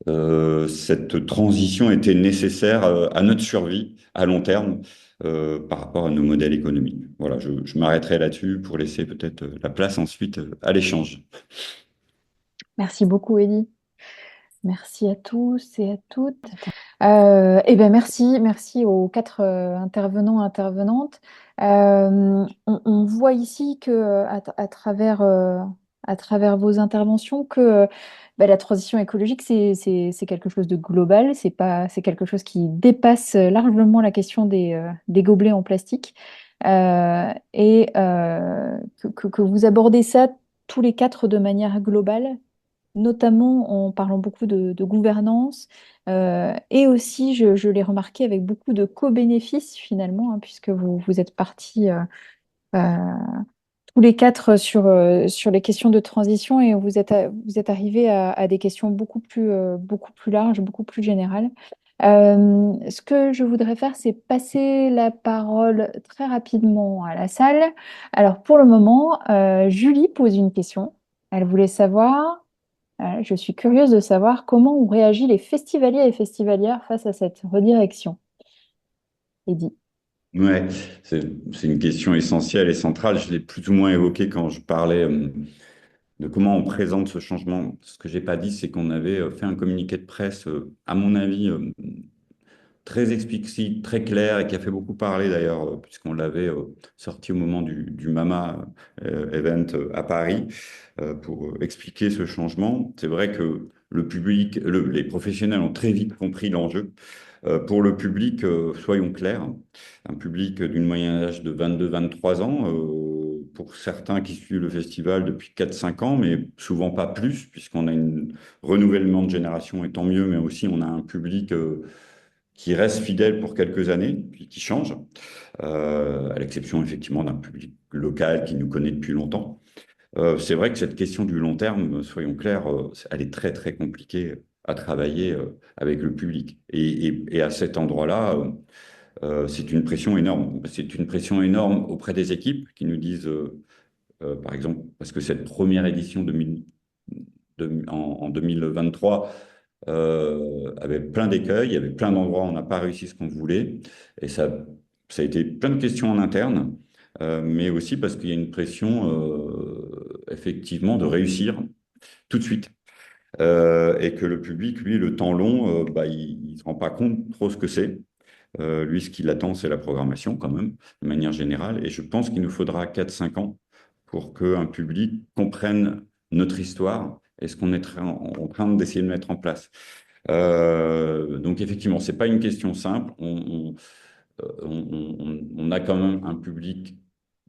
cette transition était nécessaire à notre survie à long terme par rapport à nos modèles économiques. Voilà, je m'arrêterai là-dessus pour laisser peut-être la place ensuite à l'échange. Merci beaucoup, Elie. Merci à tous et à toutes. Eh ben merci aux quatre intervenants, intervenantes. On voit ici que à travers vos interventions que la transition écologique c'est quelque chose de global. C'est quelque chose qui dépasse largement la question des gobelets en plastique. Et que vous abordez ça tous les quatre de manière globale, notamment en parlant beaucoup de gouvernance. Et aussi, je l'ai remarqué avec beaucoup de co-bénéfices finalement, hein, puisque vous êtes partis euh, tous les quatre sur les questions de transition et vous êtes arrivés à des questions beaucoup plus larges, beaucoup plus générales. Ce que je voudrais faire, c'est passer la parole très rapidement à la salle. Alors pour le moment, Julie pose une question. Elle voulait savoir Je suis curieuse de savoir comment ont réagi les festivaliers et festivalières face à cette redirection. Eddy. Ouais, c'est une question essentielle et centrale. Je l'ai plus ou moins évoqué quand je parlais de comment on présente ce changement. Ce que j'ai pas dit, c'est qu'on avait fait un communiqué de presse, à mon avis, très explicite, très clair et qui a fait beaucoup parler d'ailleurs, puisqu'on l'avait sorti au moment du MAMA event à Paris pour expliquer ce changement. C'est vrai que le public, les professionnels ont très vite compris l'enjeu. Pour le public, soyons clairs, un public d'une moyenne d'âge de 22-23 ans, pour certains qui suivent le festival depuis 4-5 ans, mais souvent pas plus, puisqu'on a un renouvellement de génération, et tant mieux, mais aussi on a un public qui reste fidèle pour quelques années, puis qui change, à l'exception effectivement d'un public local qui nous connaît depuis longtemps. C'est vrai que cette question du long terme, soyons clairs, elle est très très compliquée à travailler avec le public. Et à cet endroit-là, c'est une pression énorme. C'est une pression énorme auprès des équipes qui nous disent, par exemple, parce que cette première édition en 2023 avait plein d'écueils, il y avait plein d'endroits où on n'a pas réussi ce qu'on voulait. Et ça a été plein de questions en interne, mais aussi parce qu'il y a une pression, effectivement, de réussir tout de suite. Et que le public, lui, le temps long, bah, il ne se rend pas compte trop ce que c'est. Lui, ce qu'il attend, c'est la programmation quand même, de manière générale. Et je pense qu'il nous faudra 4-5 ans pour qu'un public comprenne notre histoire et ce qu'on est en train d'essayer de mettre en place. Donc effectivement, c'est pas une question simple. On a quand même un public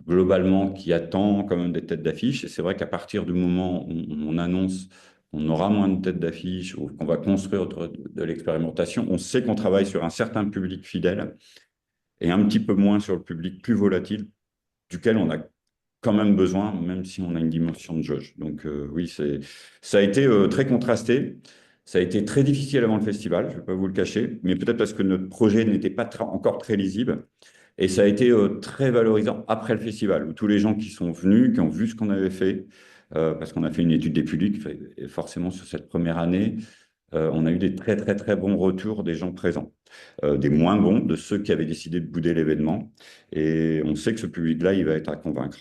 globalement qui attend quand même des têtes d'affiche. Et c'est vrai qu'à partir du moment où on annonce qu'on aura moins de têtes d'affiche ou qu'on va construire de l'expérimentation, on sait qu'on travaille sur un certain public fidèle et un petit peu moins sur le public plus volatile, duquel on a quand même besoin, même si on a une dimension de jauge. Donc oui, ça a été très contrasté. Ça a été très difficile avant le festival, je ne vais pas vous le cacher, mais peut-être parce que notre projet n'était pas encore très lisible. Et ça a été très valorisant après le festival, où tous les gens qui sont venus, qui ont vu ce qu'on avait fait, parce qu'on a fait une étude des publics, et forcément sur cette première année, on a eu des très très très bons retours des gens présents, des moins bons, de ceux qui avaient décidé de bouder l'événement. Et on sait que ce public-là, il va être à convaincre.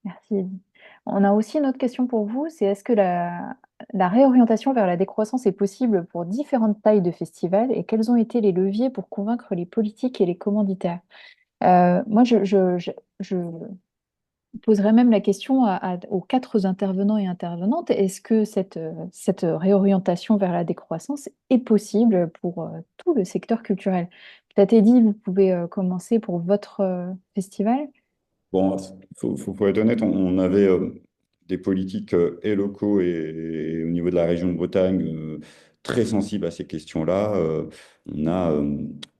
Merci, Eddy. On a aussi une autre question pour vous, c'est est-ce que la réorientation vers la décroissance est possible pour différentes tailles de festivals et quels ont été les leviers pour convaincre les politiques et les commanditaires? Moi, je poserais même la question aux quatre intervenants et intervenantes. Est-ce que cette réorientation vers la décroissance est possible pour tout le secteur culturel? Peut-être, Eddy, vous pouvez commencer pour votre festival. Bon, faut être honnête, on avait des politiques et locaux et au niveau de la région de Bretagne très sensibles à ces questions-là. On a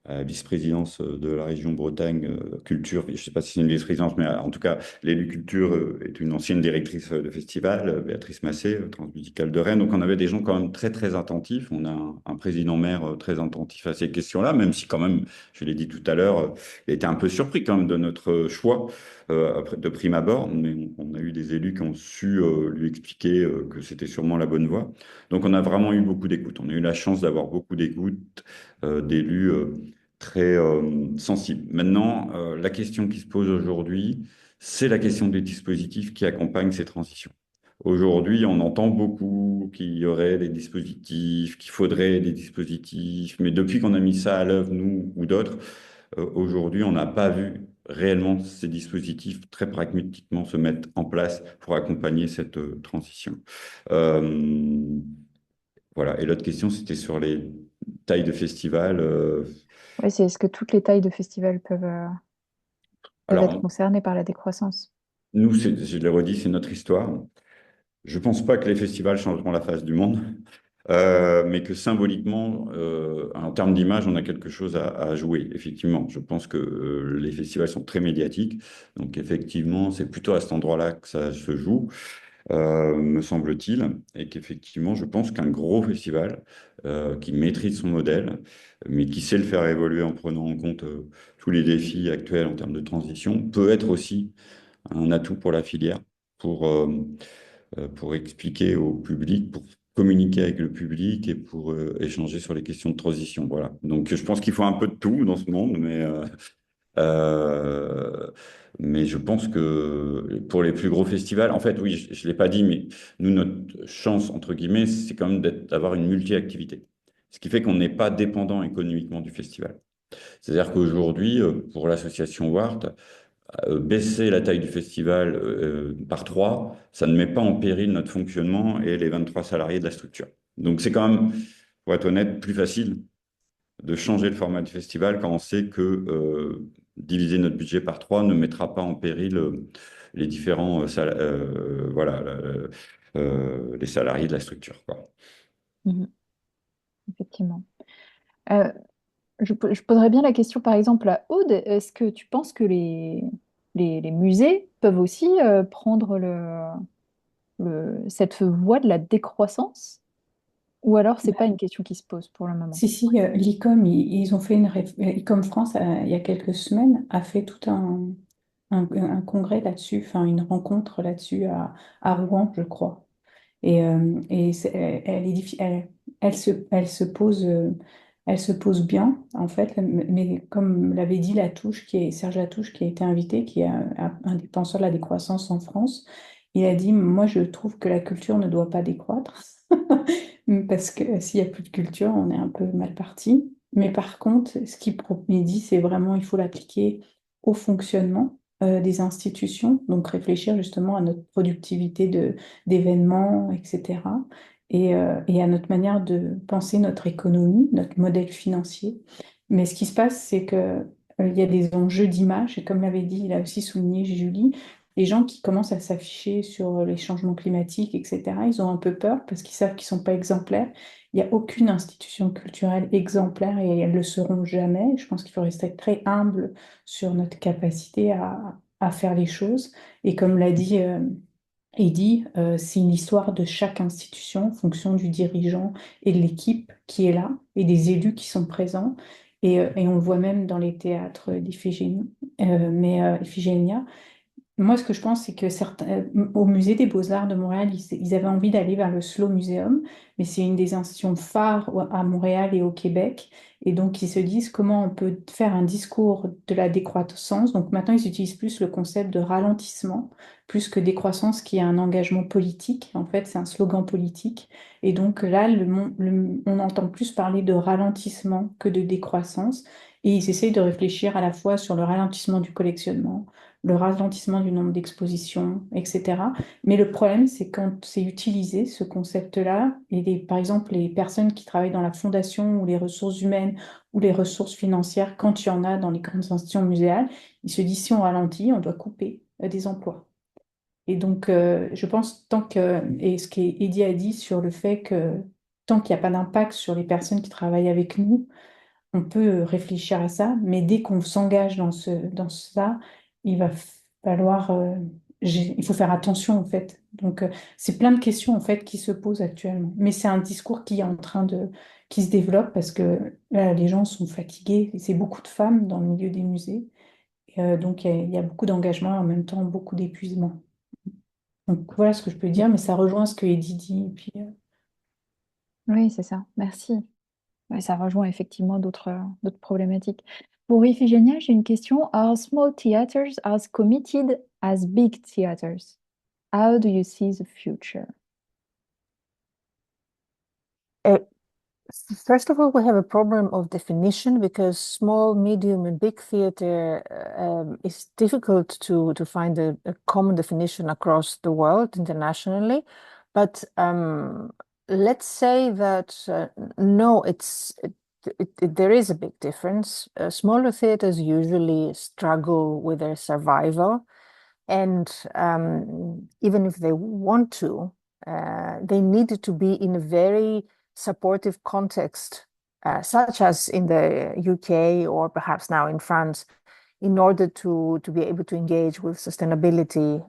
à la vice-présidence de la région Bretagne Culture, je ne sais pas si c'est une vice-présidence, mais en tout cas, l'élu Culture est une ancienne directrice de festival, Béatrice Massé, transmusicale de Rennes. Donc on avait des gens quand même très très attentifs. On a un président-maire très attentif à ces questions-là, même si quand même, je l'ai dit tout à l'heure, il était un peu surpris quand même de notre choix de prime abord, mais on a eu des élus qui ont su lui expliquer que c'était sûrement la bonne voie. Donc on a vraiment eu beaucoup d'écoute. On a eu la chance d'avoir beaucoup d'écoute d'élus très sensibles. Maintenant, la question qui se pose aujourd'hui, c'est la question des dispositifs qui accompagnent ces transitions. Aujourd'hui, on entend beaucoup qu'il y aurait des dispositifs, qu'il faudrait des dispositifs, mais depuis qu'on a mis ça à l'œuvre, nous ou d'autres, aujourd'hui, on n'a pas vu réellement ces dispositifs très pragmatiquement se mettre en place pour accompagner cette transition. Euh, voilà. Et l'autre question, c'était sur les tailles de festivals. Oui, c'est est-ce que toutes les tailles de festivals peuvent être Alors, concernées par la décroissance? nous, je l'ai redit, c'est notre histoire. Je ne pense pas que les festivals changeront la face du monde, mais que symboliquement, en termes d'image, on a quelque chose à jouer, effectivement. Je pense que les festivals sont très médiatiques, donc effectivement, c'est plutôt à cet endroit-là que ça se joue, me semble-t-il, et qu'effectivement, je pense qu'un gros festival qui maîtrise son modèle, mais qui sait le faire évoluer en prenant en compte tous les défis actuels en termes de transition, peut être aussi un atout pour la filière, pour pour expliquer au public, pour communiquer avec le public et pour échanger sur les questions de transition. Voilà. Donc, je pense qu'il faut un peu de tout dans ce monde, euh, mais je pense que pour les plus gros festivals, en fait, oui, je ne l'ai pas dit, mais nous, notre chance, entre guillemets, c'est quand même d'avoir une multi-activité. Ce qui fait qu'on n'est pas dépendant économiquement du festival. C'est-à-dire qu'aujourd'hui, pour l'association WART, baisser la taille du festival par 3, ça ne met pas en péril notre fonctionnement et les 23 salariés de la structure. Donc c'est quand même, pour être honnête, plus facile de changer le format du festival quand on sait que diviser notre budget par 3 ne mettra pas en péril les différents voilà, les salariés de la structure, quoi. Mhm, effectivement. Euh, je poserais bien la question, par exemple, à Aude. Est-ce que tu penses que les musées peuvent aussi prendre cette voie de la décroissance? Ou alors, c'est pas une question qui se pose pour le moment? Si, l'ICOM, ils ont fait ICOM France, il y a quelques semaines, a fait tout un congrès là-dessus, enfin une rencontre là-dessus à Rouen, je crois. Et elle, elle se pose bien, en fait, mais comme l'avait dit Latouche, Serge Latouche, qui a été invité, qui est un des penseurs de la décroissance en France, il a dit, moi, je trouve que la culture ne doit pas décroître, parce que s'il n'y a plus de culture, on est un peu mal parti. Mais par contre, il dit, c'est vraiment, il faut l'appliquer au fonctionnement des institutions, donc réfléchir justement à notre productivité d'événements, etc. Et à notre manière de penser notre économie, notre modèle financier. Mais ce qui se passe, c'est que, il y a des enjeux d'image, et comme l'avait dit, il a aussi souligné Julie, les gens qui commencent à s'afficher sur les changements climatiques, etc., ils ont un peu peur parce qu'ils savent qu'ils ne sont pas exemplaires. Il n'y a aucune institution culturelle exemplaire et elles ne le seront jamais. Je pense qu'il faut rester très humble sur notre capacité à faire les choses. Et comme l'a dit Eddy, c'est une histoire de chaque institution en fonction du dirigeant et de l'équipe qui est là et des élus qui sont présents. Et on le voit même dans les théâtres d'Iphigénie, Iphigénia. Moi, ce que je pense, c'est que au Musée des Beaux-Arts de Montréal, ils avaient envie d'aller vers le Slow Museum, mais c'est une des institutions phares à Montréal et au Québec. Et donc, ils se disent comment on peut faire un discours de la décroissance. Donc, maintenant, ils utilisent plus le concept de ralentissement, plus que décroissance, qui est un engagement politique. En fait, c'est un slogan politique. Et donc, là, on entend plus parler de ralentissement que de décroissance. Et ils essayent de réfléchir à la fois sur le ralentissement du collectionnement, le ralentissement du nombre d'expositions, etc. Mais le problème, c'est quand c'est utilisé, ce concept-là, et par exemple, les personnes qui travaillent dans la fondation ou les ressources humaines ou les ressources financières, quand il y en a dans les grandes institutions muséales, ils se disent si on ralentit, on doit couper des emplois. Et donc, je pense, et ce qu'Eddie a dit sur le fait que tant qu'il n'y a pas d'impact sur les personnes qui travaillent avec nous, on peut réfléchir à ça, mais dès qu'on s'engage dans ça, il va falloir, il faut faire attention en fait. Donc, c'est plein de questions en fait qui se posent actuellement. Mais c'est un discours qui est en train qui se développe parce que là, les gens sont fatigués. Et c'est beaucoup de femmes dans le milieu des musées. Donc, il y a beaucoup d'engagement et en même temps beaucoup d'épuisement. Donc, voilà ce que je peux dire, mais ça rejoint ce que Eddy dit. Et puis, Oui, c'est ça. Merci. Ouais, ça rejoint effectivement d'autres problématiques. Pour Iphigénia, j'ai une question. Are small theaters as committed as big theaters? How do you see the future? Uh, First of all, we have a problem of definition because small, medium, and big theater is difficult to find a common definition across the world internationally. But let's say that no, there is a big difference. Smaller theaters usually struggle with their survival, and even if they want to, they need to be in a very supportive context, such as in the UK or perhaps now in France, in order to be able to engage with sustainability.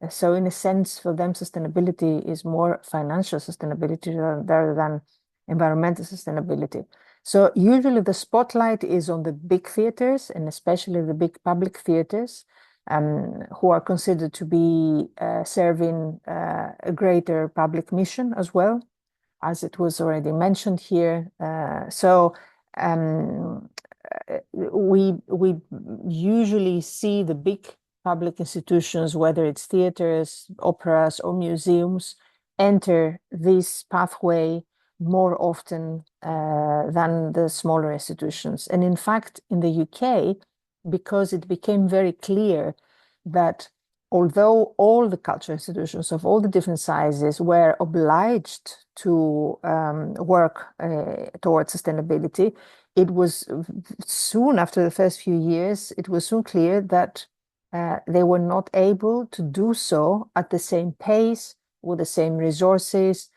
So in a sense, for them, sustainability is more financial sustainability rather than environmental sustainability. So usually the spotlight is on the big theaters and especially the big public theaters. who are considered to be serving a greater public mission as well, as it was already mentioned here. So we usually see the big public institutions, whether it's theaters, operas, or museums, enter this pathway more often than the smaller institutions. And in fact, in the UK, because it became very clear that although all the cultural institutions of all the different sizes were obliged to work towards sustainability, it was soon after the first few years, it was soon clear that they were not able to do so at the same pace, with the same resources,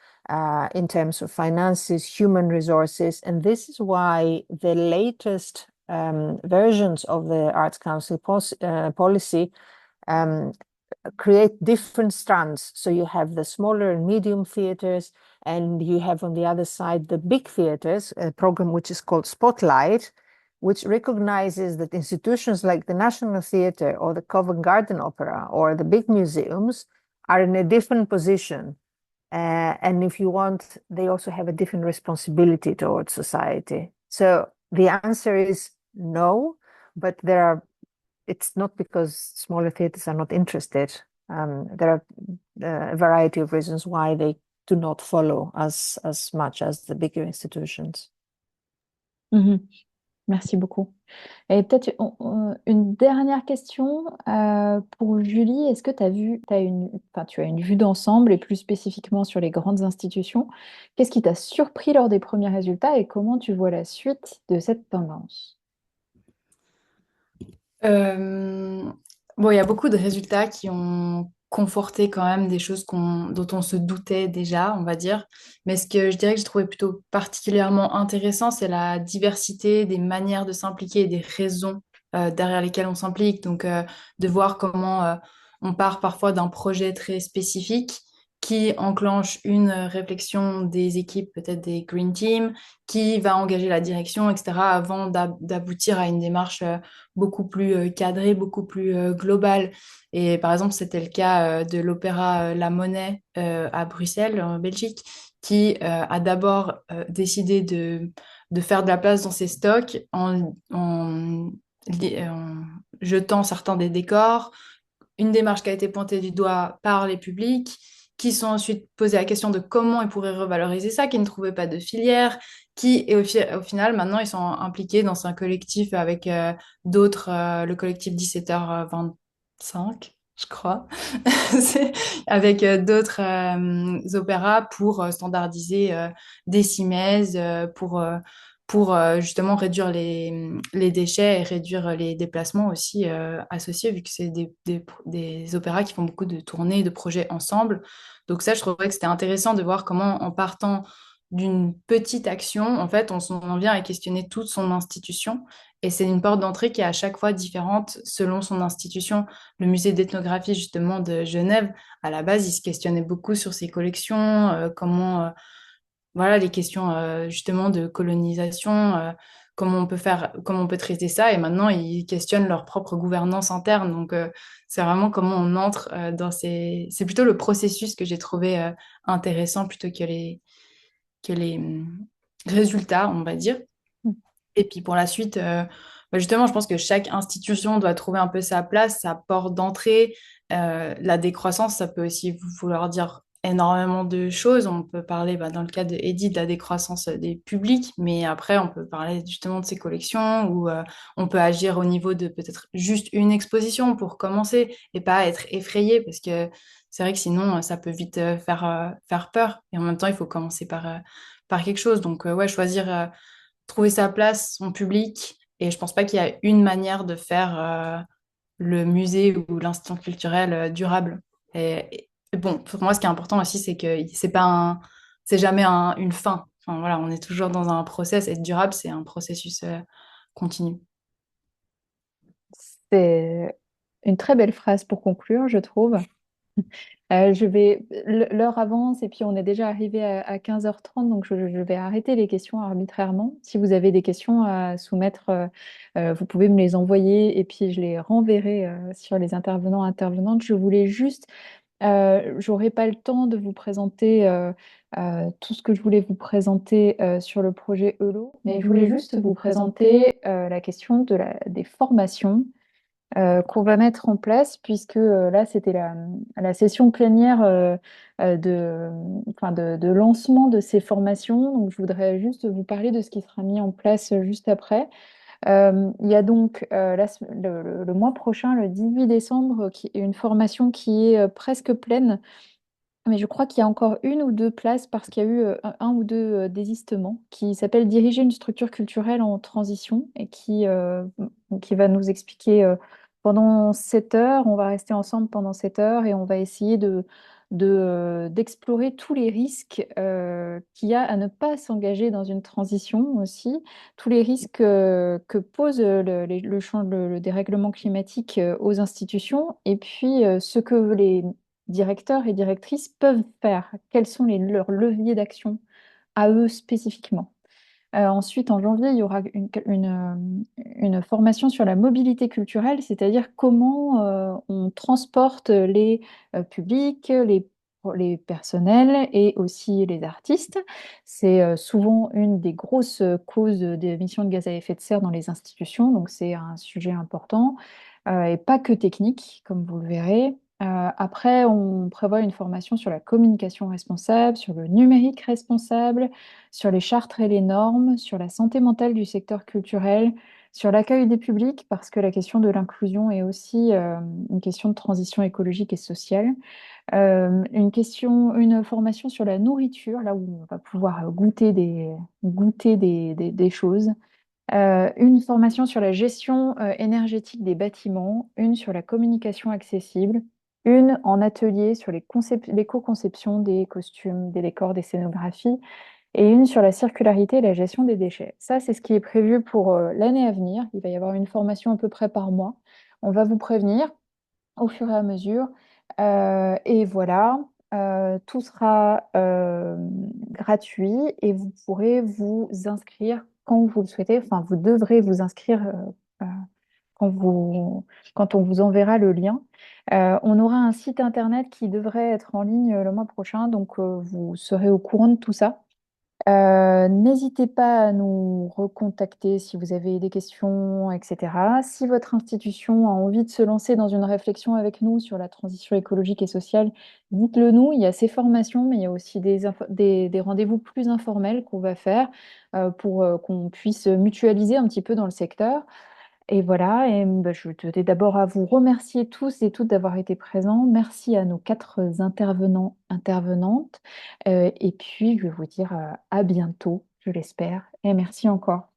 in terms of finances, human resources. And this is why the latest versions of the Arts Council policy create different strands. So you have the smaller and medium theaters, and you have on the other side the big theaters, a program which is called Spotlight, which recognizes that institutions like the National Theatre or the Covent Garden Opera or the big museums are in a different position. And if you want, they also have a different responsibility towards society. So the answer is no, but it's not because smaller theaters are not interested. There are a variety of reasons why they do not follow as much as the bigger institutions. Mhm. Merci beaucoup. Et peut-être une dernière question pour Julie. Est-ce que tu as vu, tu as une vue d'ensemble et plus spécifiquement sur les grandes institutions? Qu'est-ce qui t'a surpris lors des premiers résultats et comment tu vois la suite de cette tendance? Bon, il y a beaucoup de résultats qui ont conforté quand même des choses dont on se doutait déjà, on va dire. Mais ce que je dirais que j'ai trouvé plutôt particulièrement intéressant, c'est la diversité des manières de s'impliquer et des raisons derrière lesquelles on s'implique. Donc, de voir comment on part parfois d'un projet très spécifique qui enclenche une réflexion des équipes, peut-être des Green Team, qui va engager la direction, etc., avant d'aboutir à une démarche beaucoup plus cadrée, beaucoup plus globale. Et par exemple, c'était le cas de l'opéra La Monnaie à Bruxelles, en Belgique, qui a d'abord décidé de faire de la place dans ses stocks en jetant certains des décors, une démarche qui a été pointée du doigt par les publics, qui sont ensuite posé la question de comment ils pourraient revaloriser ça, qui ne trouvaient pas de filière, et au final, maintenant, ils sont impliqués dans un collectif avec d'autres, le collectif 17h25, je crois, avec d'autres opéras pour standardiser des simèses, pour justement réduire les déchets et réduire les déplacements aussi associés, vu que c'est des opéras qui font beaucoup de tournées, de projets ensemble. Donc ça, je trouvais que c'était intéressant de voir comment, en partant d'une petite action, en fait, on s'en vient à questionner toute son institution. Et c'est une porte d'entrée qui est à chaque fois différente selon son institution. Le musée d'ethnographie, justement, de Genève, à la base, il se questionnait beaucoup sur ses collections, voilà, les questions justement de colonisation, comment on peut traiter ça. Et maintenant, ils questionnent leur propre gouvernance interne. Donc, c'est vraiment comment on entre dans ces... C'est plutôt le processus que j'ai trouvé intéressant plutôt que les résultats, on va dire. Et puis pour la suite, justement, je pense que chaque institution doit trouver un peu sa place, sa porte d'entrée. La décroissance, ça peut aussi vouloir dire énormément de choses. On peut parler, dans le cas de Eddy, de la décroissance des publics, mais après, on peut parler justement de ses collections ou on peut agir au niveau de peut-être juste une exposition pour commencer et pas être effrayé parce que c'est vrai que sinon, ça peut vite faire peur. Et en même temps, il faut commencer par quelque chose. Donc, ouais, choisir trouver sa place, son public. Et je pense pas qu'il y a une manière de faire le musée ou l'institution culturelle durable. Et bon, pour moi, ce qui est important aussi, c'est que c'est jamais une fin. Enfin, voilà, on est toujours dans un process. Être durable, c'est un processus continu. C'est une très belle phrase pour conclure, je trouve. L'heure avance et puis on est déjà arrivé à 15h30, donc je vais arrêter les questions arbitrairement. Si vous avez des questions à soumettre, vous pouvez me les envoyer et puis je les renverrai sur les intervenants, intervenantes. Je voulais juste, j'aurai pas le temps de vous présenter tout ce que je voulais vous présenter sur le projet ELO, mais je voulais juste vous présenter la question des formations qu'on va mettre en place, puisque là, c'était la session plénière de lancement de ces formations. Donc, je voudrais juste vous parler de ce qui sera mis en place juste après. Il y a donc le mois prochain, le 18 décembre, une formation qui est presque pleine, mais je crois qu'il y a encore une ou deux places parce qu'il y a eu un ou deux désistements, qui s'appelle Diriger une structure culturelle en transition et qui va nous expliquer pendant 7 heures. On va rester ensemble pendant 7 heures et on va essayer d'explorer tous les risques qu'il y a à ne pas s'engager dans une transition aussi, tous les risques que pose le dérèglement climatique aux institutions et puis ce que les directeurs et directrices peuvent faire, quels sont leurs leviers d'action à eux spécifiquement. Ensuite, en janvier, il y aura une formation sur la mobilité culturelle, c'est-à-dire comment on transporte les publics, les personnels et aussi les artistes. C'est souvent une des grosses causes des émissions de gaz à effet de serre dans les institutions, donc c'est un sujet important et pas que technique, comme vous le verrez. Après, on prévoit une formation sur la communication responsable, sur le numérique responsable, sur les chartes et les normes, sur la santé mentale du secteur culturel, sur l'accueil des publics, parce que la question de l'inclusion est aussi une question de transition écologique et sociale. Une formation sur la nourriture, là où on va pouvoir goûter des choses. Une formation sur la gestion énergétique des bâtiments, une sur la communication accessible, une en atelier sur l'éco-conception des costumes, des décors, des scénographies, et une sur la circularité et la gestion des déchets. Ça, c'est ce qui est prévu pour l'année à venir. Il va y avoir une formation à peu près par mois. On va vous prévenir au fur et à mesure. Et voilà, tout sera gratuit et vous pourrez vous inscrire quand vous le souhaitez. Enfin, vous devrez vous inscrire euh, quand quand on vous enverra le lien. On aura un site internet qui devrait être en ligne le mois prochain, donc vous serez au courant de tout ça. N'hésitez pas à nous recontacter si vous avez des questions, etc. Si votre institution a envie de se lancer dans une réflexion avec nous sur la transition écologique et sociale, dites-le nous. Il y a ces formations, mais il y a aussi des rendez-vous plus informels qu'on va faire pour qu'on puisse mutualiser un petit peu dans le secteur. Et voilà, et bah, je tenais d'abord à vous remercier tous et toutes d'avoir été présents. Merci à nos 4 intervenants, intervenantes. Et puis, je vais vous dire à bientôt, je l'espère. Et merci encore.